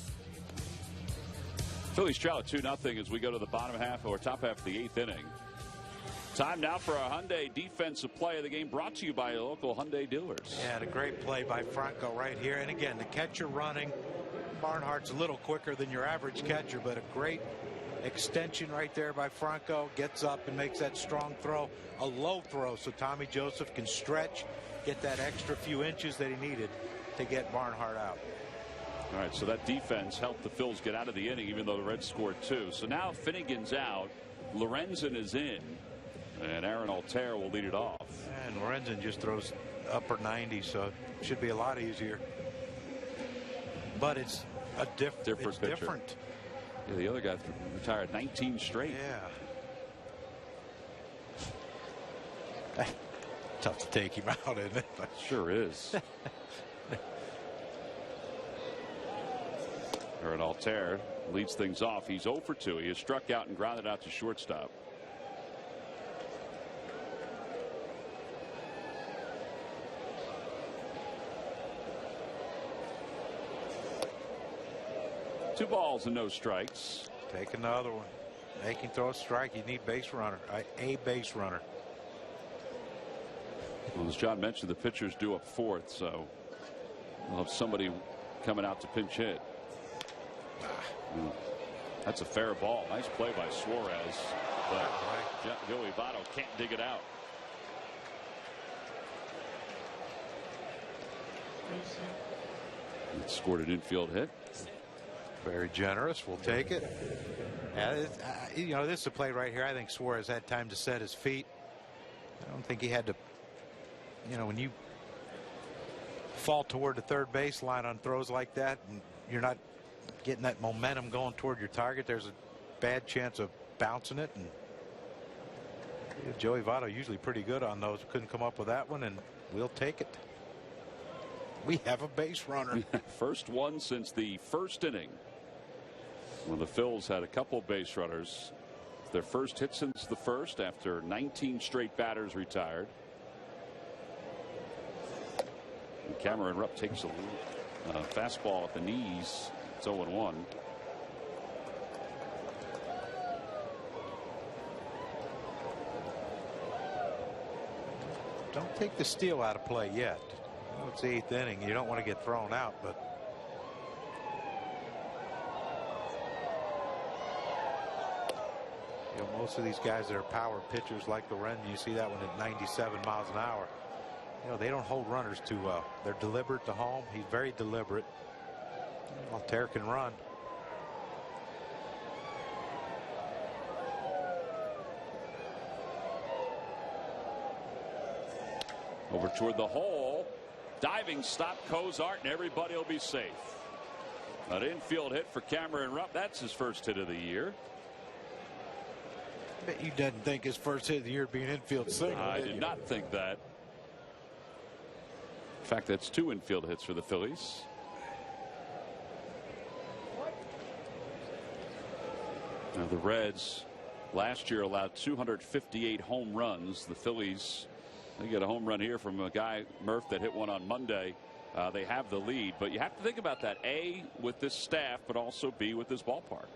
Phillies trail at 2-0 as we go to the bottom half or top half of the 8th inning. Time now for a Hyundai defensive play of the game, brought to you by your local Hyundai dealers. Yeah, and a great play by Franco right here. And again, the catcher running. Barnhart's a little quicker than your average catcher, but a great extension right there by Franco. Gets up and makes that strong throw, a low throw, so Tommy Joseph can stretch, get that extra few inches that he needed to get Barnhart out. All right, so that defense helped the Phils get out of the inning, even though the Reds scored 2. So now Finnegan's out, Lorenzen is in, and Aaron Altair will lead it off. And Lorenzen just throws upper 90, so it should be a lot easier. But it's a different pitcher. Different. Yeah, the other guy retired 19 straight. Yeah. Tough to take him out, isn't it? But sure is. Aaron Altair leads things off. He's 0 for 2. He has struck out and grounded out to shortstop. Two balls and no strikes. Take another one. They can throw a strike. You need base runner. A base runner. Well, as John mentioned, the pitchers due up fourth, so we'll have somebody coming out to pinch hit. That's a fair ball. Nice play by Suarez, but Joey Votto can't dig it out. It scored an infield hit. Very generous. We'll take it. You know, this is a play right here. I think Suarez had time to set his feet. I don't think he had to. You know, when you fall toward the third baseline on throws like that, and you're not getting that momentum going toward your target, there's a bad chance of bouncing it. And Joey Votto usually pretty good on those. Couldn't come up with that one, and we'll take it. We have a base runner. First one since the first inning, when the Phils had a couple base runners. Their first hit since the first, after 19 straight batters retired. And Cameron Rupp takes a fastball at the knees. It's 0-1. Don't take the steal out of play yet. Well, it's the 8th inning. You don't want to get thrown out, but you know, most of these guys that are power pitchers like Loren, you see that one at 97 miles an hour. You know, they don't hold runners too well. They're deliberate to home. He's very deliberate. Altair can run. Over toward the hole. Diving stop, Cozart, and everybody will be safe. An infield hit for Cameron Rupp. That's his first hit of the year. I bet you didn't think his first hit of the year would be an infield single. I did not think that. In fact, that's 2 infield hits for the Phillies. Now, the Reds last year allowed 258 home runs. The Phillies, they get a home run here from a guy, Murph, that hit one on Monday. They have the lead, but you have to think about that, A, with this staff, but also B, with this ballpark.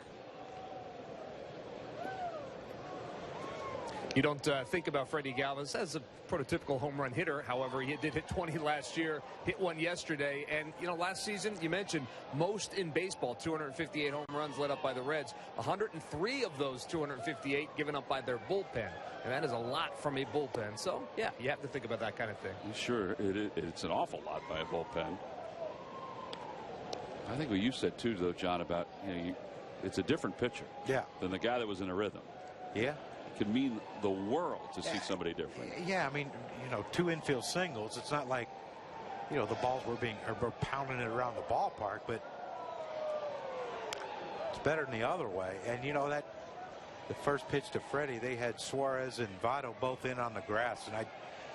You don't think about Freddie Galvis as a prototypical home run hitter. However, he did hit 20 last year, hit one yesterday. And, you know, last season, you mentioned most in baseball, 258 home runs led up by the Reds. 103 of those 258 given up by their bullpen. And that is a lot from a bullpen. So, yeah, you have to think about that kind of thing. Sure, it's an awful lot by a bullpen. I think what you said, too, though, John, about, you know, it's a different pitcher than the guy that was in a rhythm. Yeah. Could mean the world to see somebody different. Yeah, I mean, you know, 2 infield singles. It's not like, you know, the balls we're pounding it around the ballpark, but it's better than the other way. And you know that the first pitch to Freddie, they had Suarez and Votto both in on the grass, and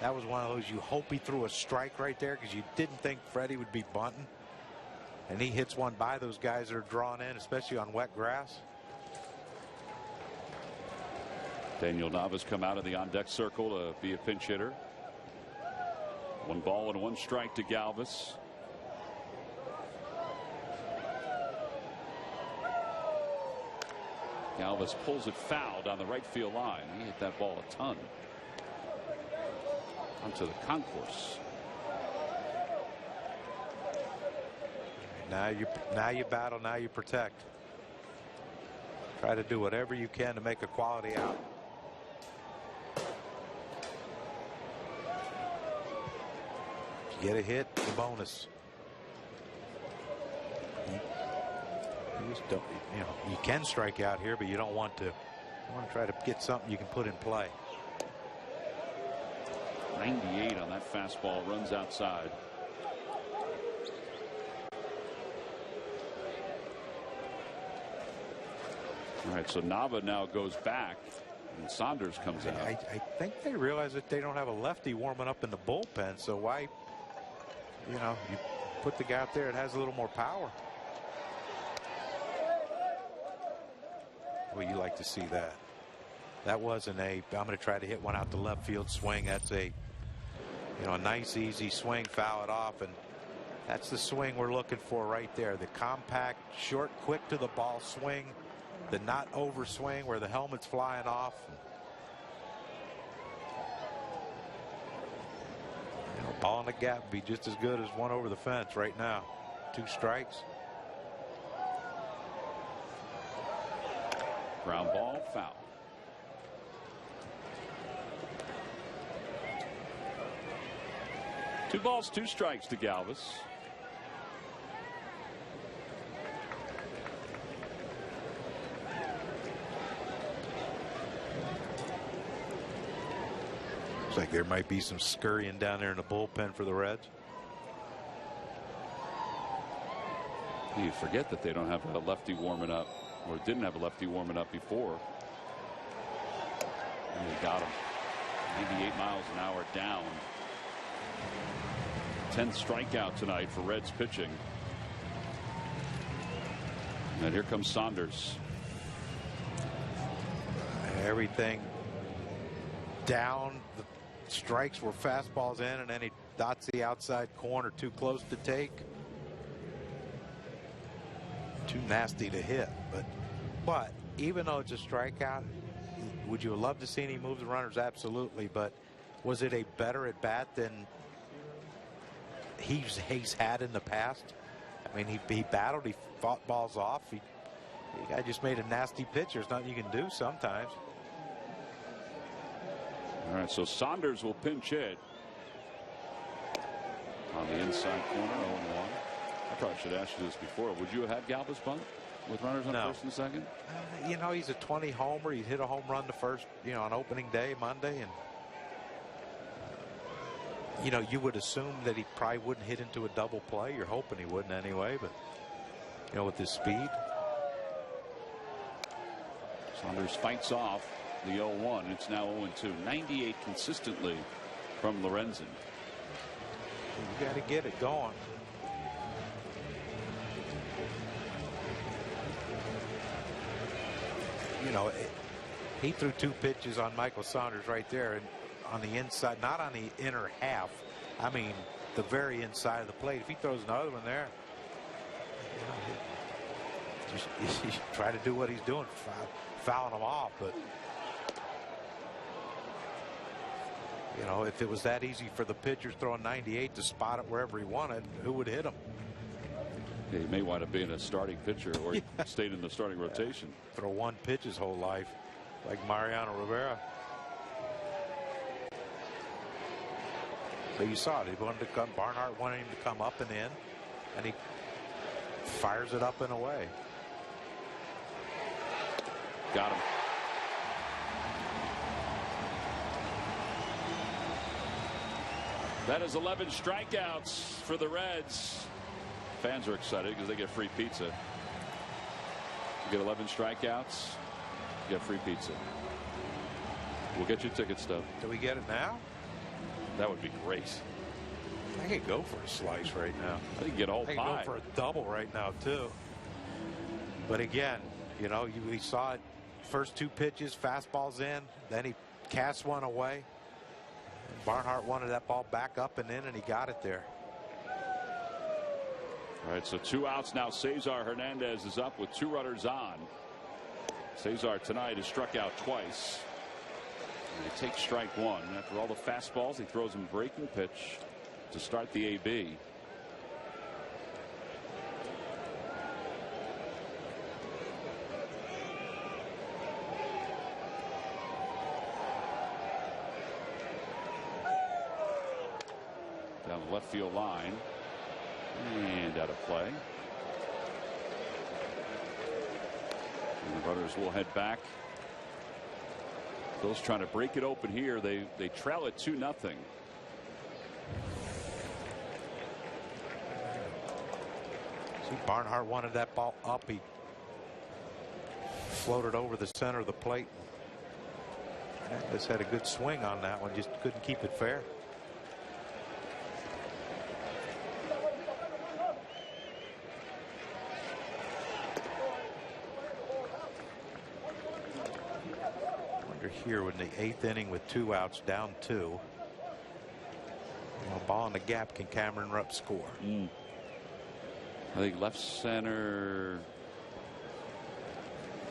that was one of those you hope he threw a strike right there because you didn't think Freddie would be bunting, and he hits one by those guys that are drawn in, especially on wet grass. Daniel Nava's come out of the on-deck circle to be a pinch hitter. 1 ball and 1 strike to Galvis. Galvis pulls it foul down the right field line. He hit that ball a ton onto the concourse. Now you battle. Now you protect. Try to do whatever you can to make a quality out. Get a hit, the bonus. You just don't, you know, you can strike out here, but you don't want to. You want to try to get something you can put in play. 98 on that fastball, runs outside. All right, so Nava now goes back, and Saunders comes out. I think they realize that they don't have a lefty warming up in the bullpen, so why, you know, you put the guy out there that has a little more power. Well, you like to see that. That wasn't I'm going to try to hit one out the left field swing. That's a, you know, a nice easy swing, foul it off, and that's the swing we're looking for right there. The compact, short, quick to the ball swing. The not over swing where the helmet's flying off. Ball in the gap would be just as good as one over the fence right now. 2 strikes. Ground ball, foul. Two balls, 2 strikes to Galvis. Looks like there might be some scurrying down there in the bullpen for the Reds. You forget that they don't have a lefty warming up, or didn't have a lefty warming up before. And they got him. 98 miles an hour down. 10th strikeout tonight for Reds pitching. And here comes Saunders. Everything down. The strikes were fastballs in, and then he dots the outside corner. Too close to take. Too nasty to hit. But even though it's a strikeout, would you have loved to see him move the runners? Absolutely. But was it a better at bat than he's had in the past? I mean, he battled, he fought balls off. The guy just made a nasty pitch. There's nothing you can do sometimes. All right, so Saunders will pinch hit on the inside corner. 0-1. I probably should ask you this before. Would you have had Galvis bunt with runners on first and second? You know, he's a 20 homer. He'd hit a home run the first, on opening day, Monday, and you would assume that he probably wouldn't hit into a double play. You're hoping he wouldn't anyway, but with his speed. Saunders fights off the 0-1. It's now 0-2. 98 consistently from Lorenzen. You got to get it going. He threw 2 pitches on Michael Saunders right there, and on the inside, not on the inner half. I mean, the very inside of the plate. If he throws another one there, you try to do what he's doing, fouling him off. But if it was that easy for the pitchers throwing 98 to spot it wherever he wanted, who would hit him? Yeah, he may wind up being a starting pitcher, or stayed in the starting rotation. Throw 1 pitch his whole life, like Mariano Rivera. But you saw it. He wanted to come. Barnhart wanted him to come up and in, and he fires it up and away. Got him. That is 11 strikeouts for the Reds. Fans are excited because they get free pizza. You get 11 strikeouts, you get free pizza. We'll get you ticket stuff. Do we get it now? That would be great. I could go for a slice right now. I think you get a whole pie. I could go for a double right now too. But again, we saw it. First 2 pitches, fastballs in. Then he cast one away. And Barnhart wanted that ball back up and in, and he got it there. All right, so 2 outs now. Cesar Hernandez is up with 2 runners on. Cesar tonight has struck out twice. And he takes strike 1. After all the fastballs, he throws him breaking pitch to start the AB. Down the left field line. And out of play. And the runners will head back. Phil's trying to break it open here. They trail it 2-0. See, Barnhart wanted that ball up. He floated over the center of the plate. Just had a good swing on that one. Just couldn't keep it fair. Here in the 8th inning with 2 outs, down 2. Ball in the gap. Can Cameron Rupp score? I think left center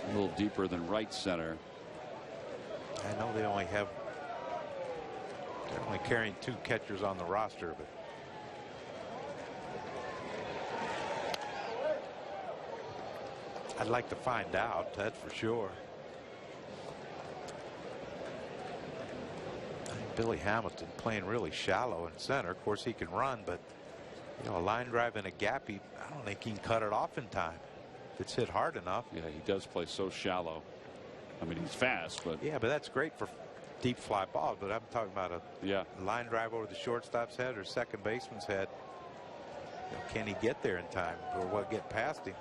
a little deeper than right center. I know they only have They're only carrying 2 catchers on the roster, but I'd like to find out, that's for sure. Billy Hamilton playing really shallow in center. Of course, he can run, but you know, a line drive in a gap, I don't think he can cut it off in time. If it's hit hard enough. Yeah, he does play so shallow. I mean, he's fast, but yeah, but that's great for deep fly balls. But I'm talking about a line drive over the shortstop's head or second baseman's head. You know, can he get there in time, or what get past him?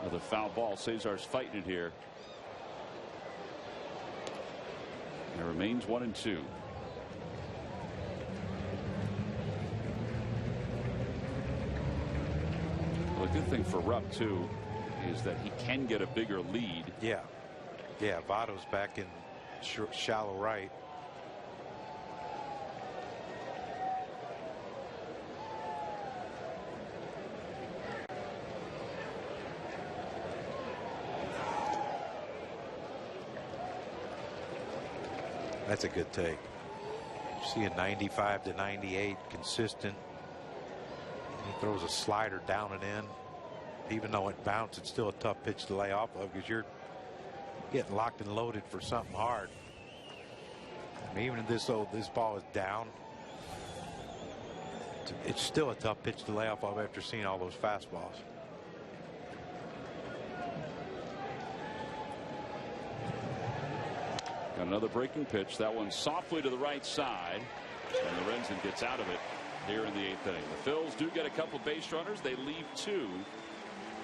Another foul ball. Cesar's fighting it here. It remains 1-2. Well, the good thing for Rupp too is that he can get a bigger lead. Yeah, Votto's back in shallow right. That's a good take. You see a 95 to 98 consistent. He throws a slider down and in. Even though it bounced, it's still a tough pitch to lay off of because you're getting locked and loaded for something hard. I mean, even if this ball is down, it's still a tough pitch to lay off of after seeing all those fastballs. Got another breaking pitch. That one softly to the right side. And Lorenzen gets out of it here in the 8th inning. The Phils do get a couple base runners. They leave 2.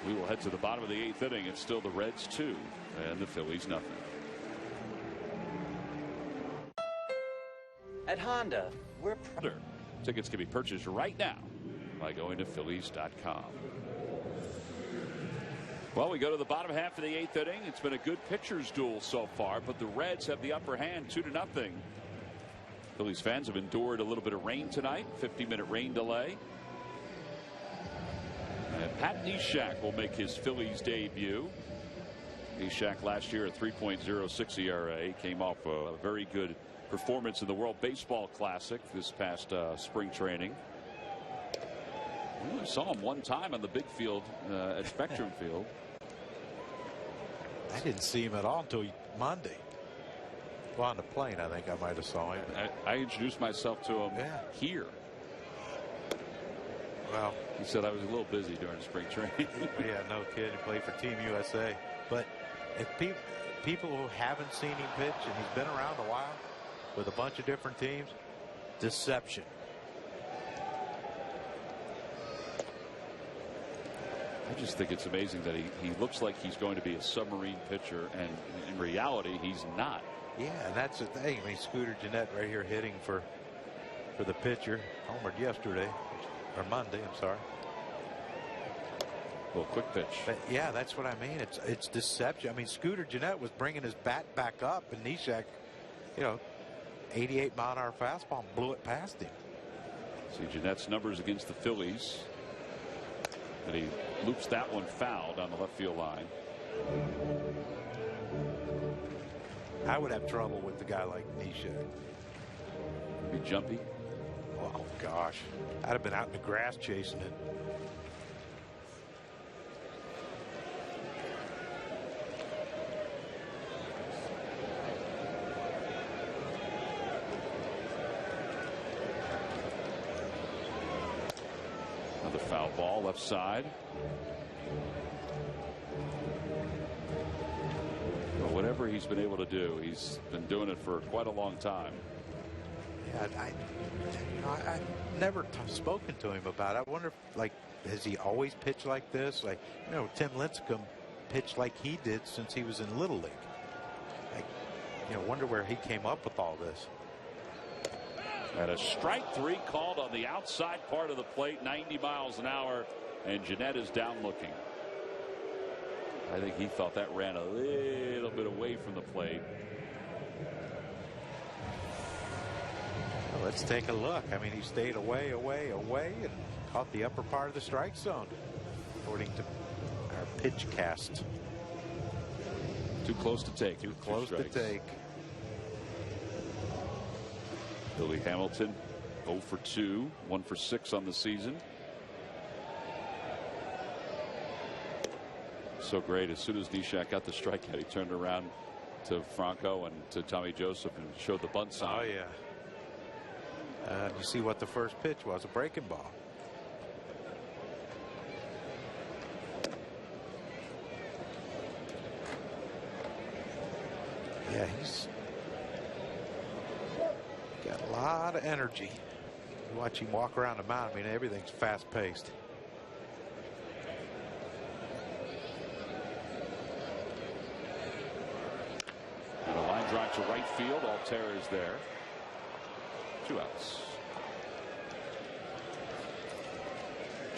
We will head to the bottom of the 8th inning. It's still the Reds 2 and the Phillies nothing. At Honda, we're Tickets can be purchased right now by going to Phillies.com. Well, we go to the bottom half of the 8th inning. It's been a good pitchers duel so far, but the Reds have the upper hand 2-0. Phillies fans have endured a little bit of rain tonight. 50-minute rain delay. And Pat Neshek will make his Phillies debut. Neshek last year at 3.06 ERA came off a very good performance in the World Baseball Classic this past spring training. We only saw him one time on the big field at Spectrum Field. I didn't see him at all until Monday. Well, on the plane, I think I might have saw him. I introduced myself to him here. Well, he said I was a little busy during spring training. Yeah, no kid. He played for Team USA. But if people who haven't seen him pitch, and he's been around a while with a bunch of different teams, deception. I just think it's amazing that he looks like he's going to be a submarine pitcher, and in reality, he's not. Yeah, and that's the thing. I mean, Scooter Gennett right here hitting for the pitcher. Homered yesterday, or Monday, I'm sorry. A little quick pitch. But yeah, that's what I mean. It's deception. I mean, Scooter Gennett was bringing his bat back up, and Neshek, 88-mile-an-hour fastball and blew it past him. See Gennett's numbers against the Phillies. And he loops that one foul down the left field line. I would have trouble with a guy like Neshek. Be jumpy. Oh gosh, I'd have been out in the grass chasing it. Another foul ball left side. Well, whatever he's been able to do, he's been doing it for quite a long time. Yeah, I've never spoken to him about it. I wonder if, has he always pitched like this? Tim Lincecum pitched like he did since he was in Little League. Wonder where he came up with all this. And a strike 3 called on the outside part of the plate, 90 miles an hour, and Gennett is down looking. I think he thought that ran a little bit away from the plate. Well, let's take a look. I mean, he stayed away, and caught the upper part of the strike zone, according to our pitch cast. Too close to take. Too close to take. Billy Hamilton 0 for 2, 1 for 6 on the season. So great. As soon as Neshek got the strikeout, he turned around to Franco and to Tommy Joseph and showed the bunt sign. Oh, yeah. You see what the first pitch was, a breaking ball. Yeah, he's got a lot of energy. You watch him walk around the mound. I mean, everything's fast paced. And a line drive to right field. Altair is there. 2 outs.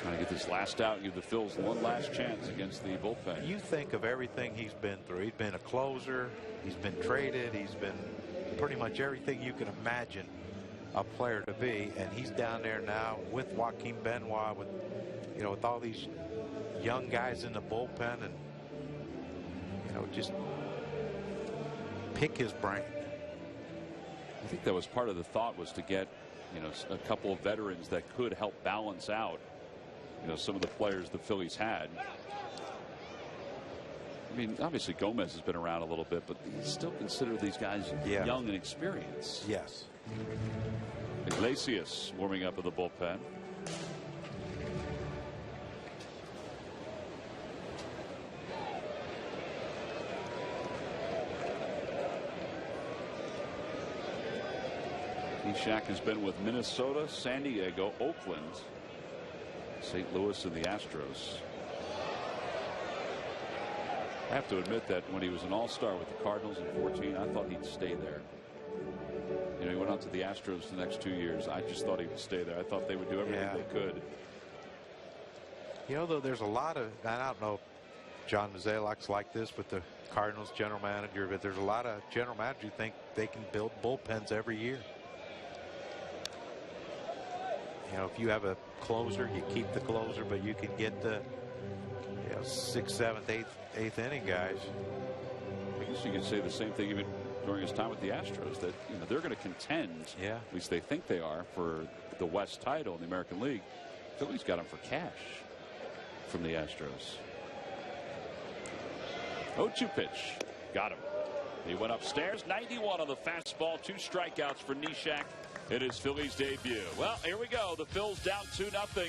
Trying to get this last out, give the Phils one last chance against the bullpen. You think of everything he's been through. He's been a closer. He's been traded. He's been pretty much everything you can imagine a player to be, and he's down there now with Joaquin Benoit, with with all these young guys in the bullpen, and just pick his brain. I think that was part of the thought, was to get a couple of veterans that could help balance out some of the players the Phillies had. I mean, obviously Gomez has been around a little bit, but you still consider these guys young and experienced. Yes. Iglesias warming up in the bullpen. Neshek has been with Minnesota, San Diego, Oakland, St. Louis, and the Astros. I have to admit that when he was an all-star with the Cardinals in 14, I thought he'd stay there. He went on to the Astros the next 2 years. I just thought he would stay there. I thought they would do everything they could. Though there's a lot of, and I don't know if John Mozeliak's like this with the Cardinals general manager, but there's a lot of general managers who think they can build bullpens every year. If you have a closer, you keep the closer, but you can get the 6th, 7th, 8th inning guys. I guess you could say the same thing even during his time with the Astros, that they're going to contend, at least they think they are, for the West title in the American League. Phillies got him for cash from the Astros. 0-2 pitch. Got him. He went upstairs. 91 on the fastball. 2 strikeouts for Neshek in his Phillies debut. Well, here we go. The Phils down 2-0.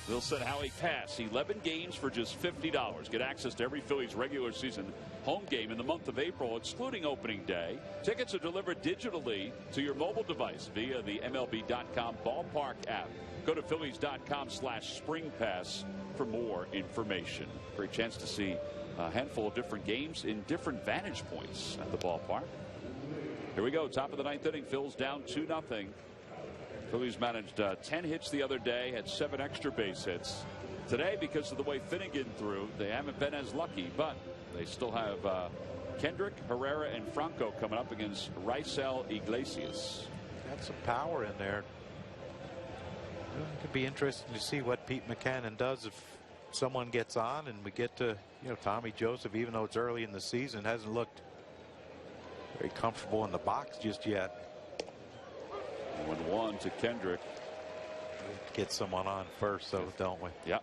They'll send Howie Pass. 11 games for just $50. Get access to every Phillies regular season home game in the month of April, excluding opening day. Tickets are delivered digitally to your mobile device via the MLB.com ballpark app. Go to Phillies.com/SpringPass for more information. Great chance to see a handful of different games in different vantage points at the ballpark. Here we go. Top of the 9th inning. Phils down 2-0. Phillies managed 10 hits the other day, had 7 extra base hits. Today, because of the way Finnegan threw, they haven't been as lucky, but they still have Kendrick, Herrera, and Franco coming up against Raisel Iglesias. Got some power in there. It could be interesting to see what Pete Buchanan does if someone gets on and we get to, Tommy Joseph, even though it's early in the season, hasn't looked very comfortable in the box just yet. 1-1 to Kendrick. Get someone on first, though, don't we? Yeah.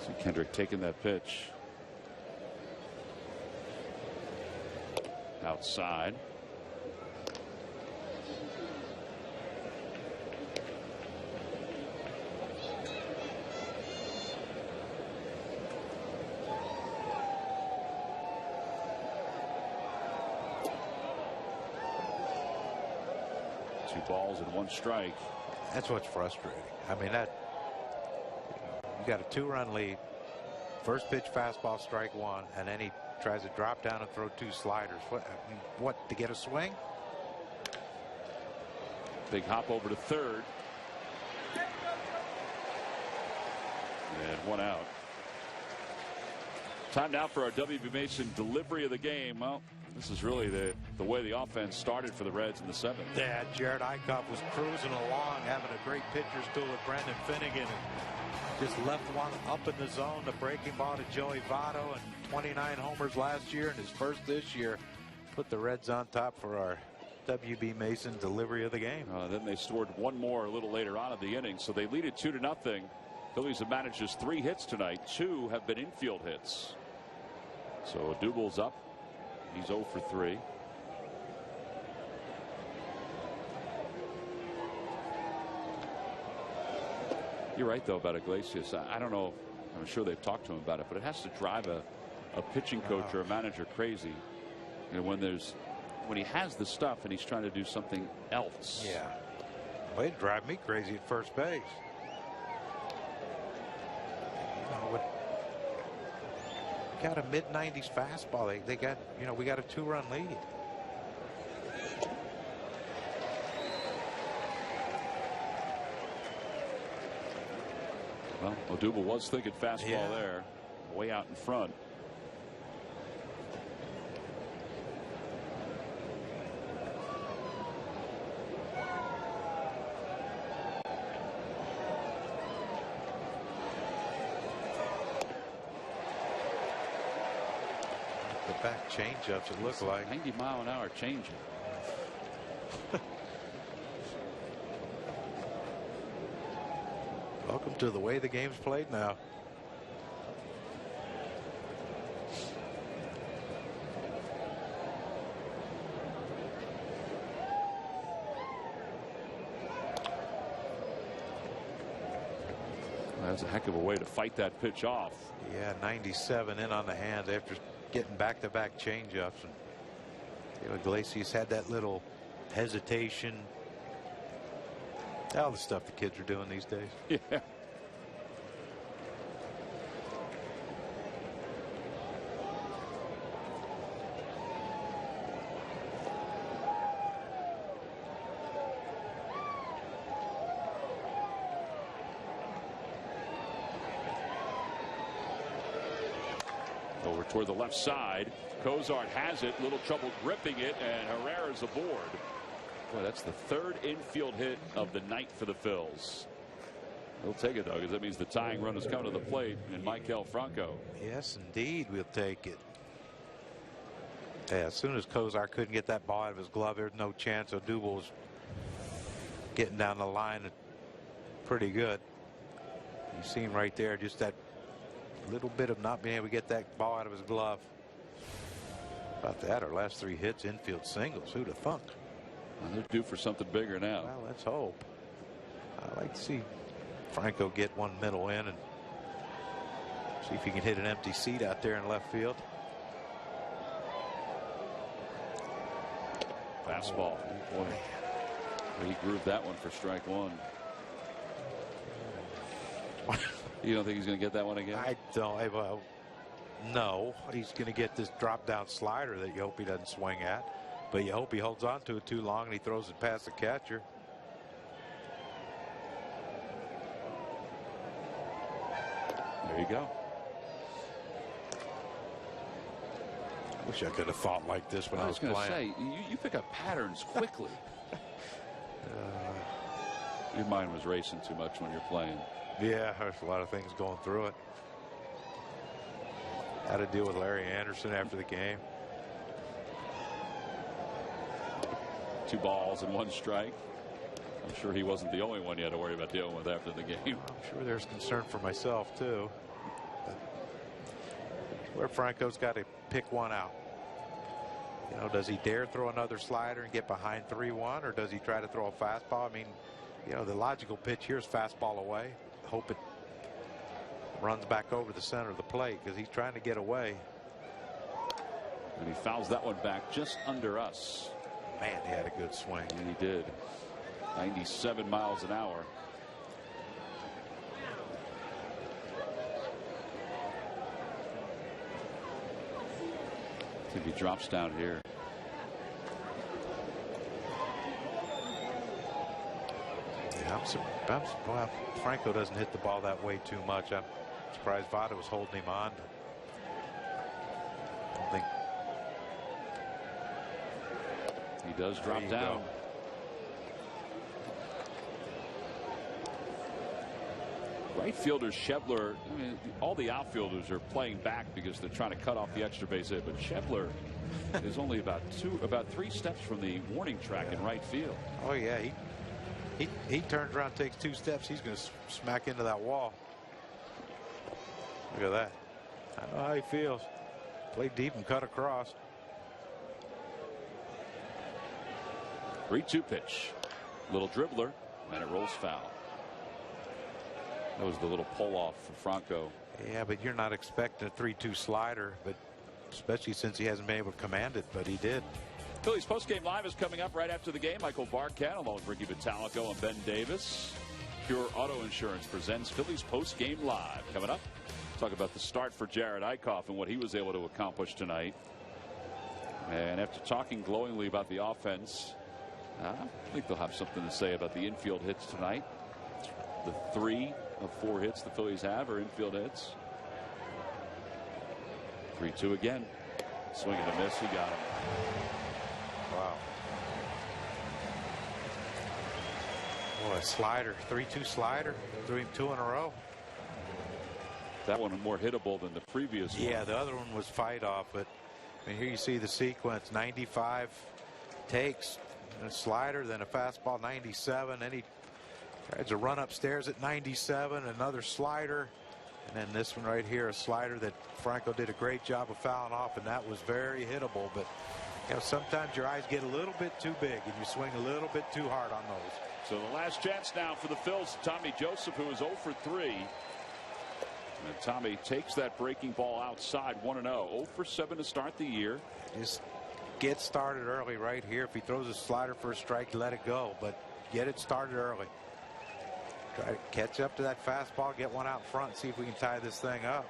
See Kendrick taking that pitch. Outside. Balls and 1 strike. That's what's frustrating. I mean, you got a 2-run lead. First pitch fastball, strike 1, and then he tries to drop down and throw 2 sliders. What to get a swing? Big hop over to third. And 1 out. Time now for our W.B. Mason delivery of the game. Well, this is really the way the offense started for the Reds in the 7th. Yeah, Jared Eichhoff was cruising along, having a great pitcher's duel with Brendan Finnegan, and just left one up in the zone. The breaking ball to Joey Votto, and 29 homers last year, and his first this year. Put the Reds on top for our W.B. Mason delivery of the game. Then they scored one more a little later on in the inning, so they lead it 2-0. Phillies have managed just 3 hits tonight. 2 have been infield hits. So Dubal's up. He's 0 for 3. You're right, though, about Iglesias. I don't know. I'm sure they've talked to him about it, but it has to drive a pitching coach or a manager crazy. You know, when he has the stuff and he's trying to do something else. Yeah. Well, it'd drive me crazy at first base. You know, got a mid-90s fastball. They got, you know, we got a 2-run lead. Well, Odubel was thinking fastball there, way out in front. The back changeups, it looked like 90-mile-an-hour changeup. Welcome to the way the game's played now. That's a heck of a way to fight that pitch off. Yeah, 97 in on the hand after getting back-to-back changeups. And you know, Iglesias had that little hesitation. All the stuff the kids are doing these days. Yeah. Over toward the left side. Cozart has it. Little trouble gripping it, and Herrera's aboard. Boy, that's the 3rd infield hit of the night for the Phils. We'll take it, though, because that means the tying run has come to the plate in Maikel Franco. Yes, indeed, we'll take it. Yeah, as soon as Cozart couldn't get that ball out of his glove, there's no chance. Odubel was getting down the line pretty good. You see him right there, just that little bit of not being able to get that ball out of his glove. About that, our last 3 hits, infield singles. Who'd have thunk? Well, they're due for something bigger now. Well, let's hope. I like to see Franco get one middle in and see if he can hit an empty seat out there in left field. Fastball. Boy, he grooved that one for strike 1. You don't think he's going to get that one again? I don't. Well, no, he's going to get this drop down slider that you hope he doesn't swing at. But you hope he holds on to it too long and he throws it past the catcher. There you go. Wish I could have thought like this when I was going to playing. say, you pick up patterns quickly. Your mind was racing too much when you're playing. Yeah, there's a lot of things going through it. Had to deal with Larry Anderson after the game. 2 balls and 1 strike. I'm sure he wasn't the only one you had to worry about dealing with after the game. I'm sure there's concern for myself too. But where Franco's got to pick one out. You know, does he dare throw another slider and get behind 3-1, or does he try to throw a fastball? I mean, you know, the logical pitch here is fastball away. Hope it runs back over the center of the plate because he's trying to get away. And he fouls that one back just under us. Man, he had a good swing. And he did. 97 miles an hour. I think he drops down here. Yeah, well, Franco doesn't hit the ball that way too much. I'm surprised Votto was holding him on. I don't think he does drop down. Right fielder Schebler, I mean, all the outfielders are playing back because they're trying to cut off the extra base hit, but Schebler is only about 3 steps from the warning track in right field. Oh yeah, he turns around, takes 2 steps, he's going to smack into that wall. Look at that. I know how he feels. Play deep and cut across. 3-2 pitch. Little dribbler, and it rolls foul. That was the little pull off for Franco. Yeah, but you're not expecting a 3-2 slider, but especially since he hasn't been able to command it, but he did. Phillies postgame live is coming up right after the game. Michael Barkat along with Ricky Vitalico and Ben Davis. Pure Auto Insurance presents Phillies postgame live. Coming up, talk about the start for Jared Eickhoff and what he was able to accomplish tonight. And after talking glowingly about the offense, I think they'll have something to say about the infield hits tonight. The 3 of 4 hits the Phillies have are infield hits. 3-2 again. Swing and a miss. He got him. Wow. Boy, a slider. 3-2 slider. 2 in a row. That one more hittable than the previous one. Yeah, the other one was fight off, but I mean, here you see the sequence. 95 takes, a slider, then a fastball, 97. Then he tries a run upstairs at 97, another slider, and then this one right here, a slider that Franco did a great job of fouling off, and that was very hittable. But you know, sometimes your eyes get a little bit too big and you swing a little bit too hard on those. So the last chance now for the Phils, Tommy Joseph, who is 0 for 3. And Tommy takes that breaking ball outside, 1-0. 0 for 7 to start the year. Just get started early right here. If he throws a slider for a strike, let it go, but get it started early. Try to catch up to that fastball, get one out front, see if we can tie this thing up.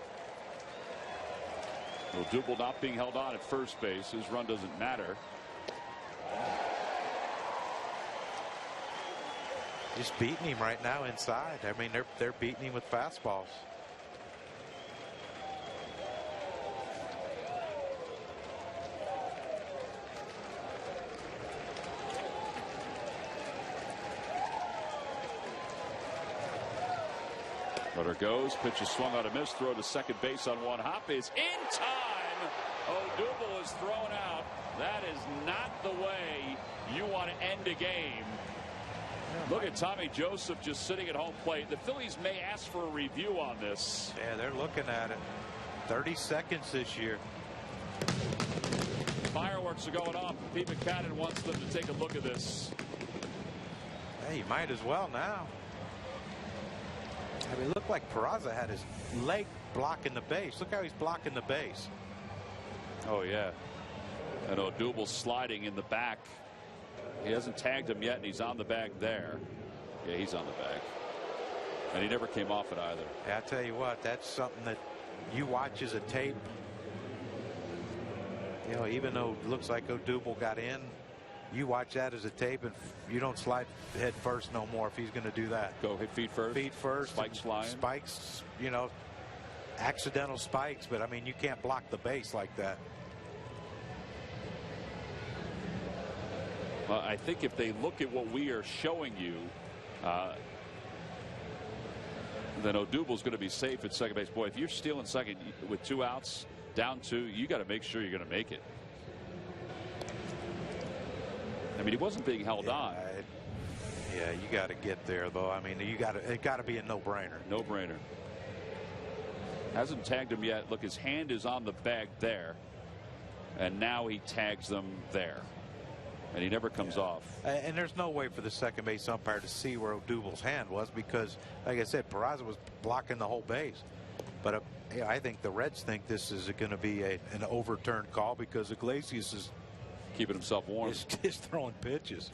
Well, Double not being held on at first base. His run doesn't matter. Just beating him right now inside. I mean, they're beating him with fastballs. Runner goes, pitch is swung on a miss, throw to second base on one hop is in time. Odubel is thrown out. That is not the way you want to end a game. Look at Tommy Joseph just sitting at home plate. The Phillies may ask for a review on this. Yeah, they're looking at it. 30 seconds this year. Fireworks are going off. Pete McCadden wants them to take a look at this. Hey, you might as well now. I mean, it looked like Peraza had his leg blocking the base. Look how he's blocking the base. Oh, yeah. And Odubel sliding in the back. He hasn't tagged him yet, and he's on the bag there. Yeah, he's on the bag. And he never came off it either. Yeah, I tell you what, that's something that you watch as a tape. You know, even though it looks like Odubel got in, you watch that as a tape, and you don't slide head first no more if he's going to do that. Go hit feet first. Feet first. Spikes flying. Spikes, you know, accidental spikes, but I mean, you can't block the base like that. Well, I think if they look at what we are showing you, then Odubel's going to be safe at second base. Boy, if you're stealing second with 2 outs, down 2, you got to make sure you're going to make it. I mean, he wasn't being held on. Yeah, you got to get there, though. I mean, it got to be a no-brainer. No-brainer. Hasn't tagged him yet. Look, his hand is on the bag there, and now he tags them there, and he never comes off. And there's no way for the second base umpire to see where Odubel's hand was because, like I said, Peraza was blocking the whole base. But I think the Reds think this is going to be an overturned call because Iglesias is keeping himself warm. Just throwing pitches.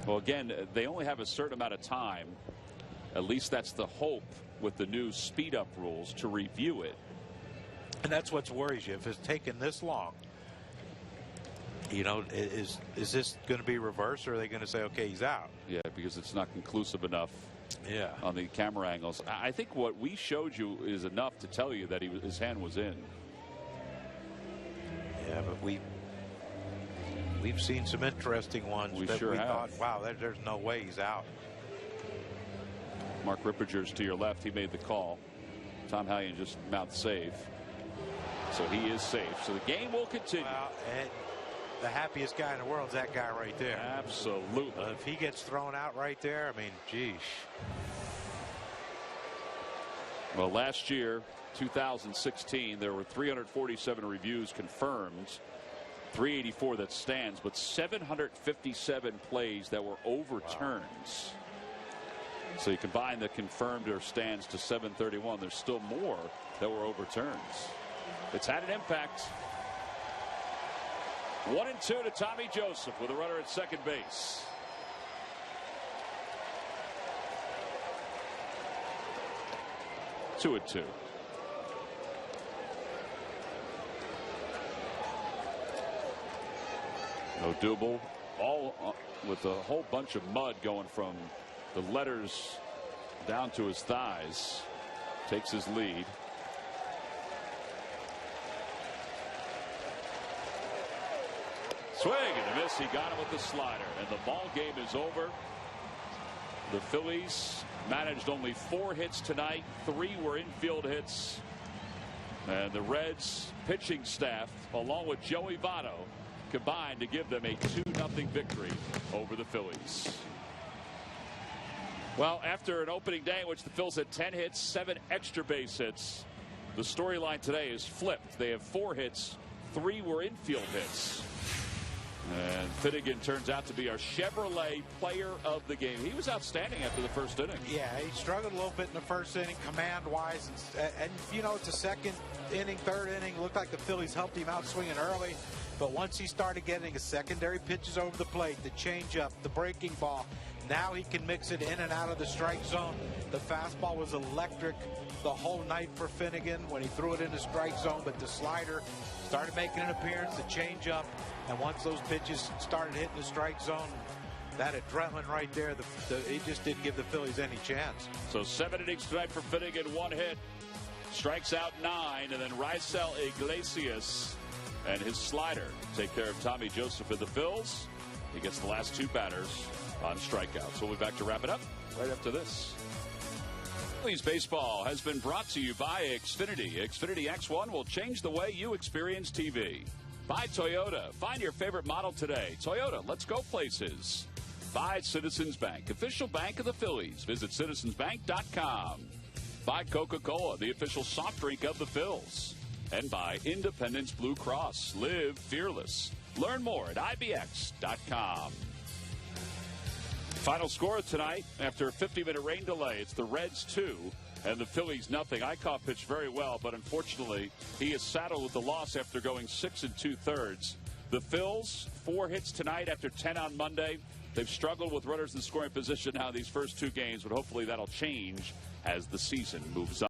Well, again, they only have a certain amount of time. At least that's the hope with the new speed up rules to review it. And that's what worries you. If it's taken this long, you know, is this going to be reversed, or are they going to say, okay, he's out? Yeah, because it's not conclusive enough. Yeah. On the camera angles. I think what we showed you is enough to tell you that his hand was in. Yeah, but we've seen some interesting ones. We that sure have. Thought, wow, there's no way he's out. Mark Rippagers to your left. He made the call. Tom Hallion just mouthed save. So he is safe. So the game will continue. Well, and the happiest guy in the world is that guy right there. Absolutely. If he gets thrown out right there, I mean, geez. Well, last year, 2016, there were 347 reviews confirmed, 384 that stands, but 757 plays that were overturned. Wow. So you combine the confirmed or stands to 731. There's still more that were overturned. It's had an impact. 1-2 to Tommy Joseph with a runner at second base. 2-2. No double, all with a whole bunch of mud going from the letters down to his thighs. Takes his lead. Swing and a miss. He got him with the slider, and the ball game is over. The Phillies managed only 4 hits tonight. 3 were infield hits. And the Reds pitching staff, along with Joey Votto, combined to give them a 2-0 victory over the Phillies. Well, after an opening day in which the Phils had 10 hits, 7 extra base hits, the storyline today is flipped. They have 4 hits, 3 were infield hits. And Finnegan turns out to be our Chevrolet player of the game. He was outstanding after the first inning. Yeah, he struggled a little bit in the first inning, command-wise. And you know, it's the second inning, third inning. Looked like the Phillies helped him out swinging early. But once he started getting his secondary pitches over the plate, the changeup, the breaking ball, now he can mix it in and out of the strike zone. The fastball was electric the whole night for Finnegan when he threw it in the strike zone. But the slider started making an appearance, the changeup. And once those pitches started hitting the strike zone, that adrenaline right there, it just didn't give the Phillies any chance. So 7 innings tonight for Finnegan, 1 hit, strikes out 9, and then Raisel Iglesias and his slider take care of Tommy Joseph and the Phils. He gets the last 2 batters on strikeouts. We'll be back to wrap it up right after this. Phillies baseball has been brought to you by Xfinity. Xfinity X1 will change the way you experience TV. By Toyota. Find your favorite model today. Toyota, let's go places. By Citizens Bank, official bank of the Phillies. Visit citizensbank.com. By Coca-Cola, the official soft drink of the Phils. And by Independence Blue Cross. Live fearless. Learn more at ibx.com. Final score tonight after a 50-minute rain delay. It's the Reds 2 and the Phillies nothing. Eichhoff pitched very well, but unfortunately he is saddled with the loss after going 6 2/3. The Phils 4 hits tonight after 10 on Monday. They've struggled with runners in scoring position now these first 2 games, but hopefully that'll change as the season moves on.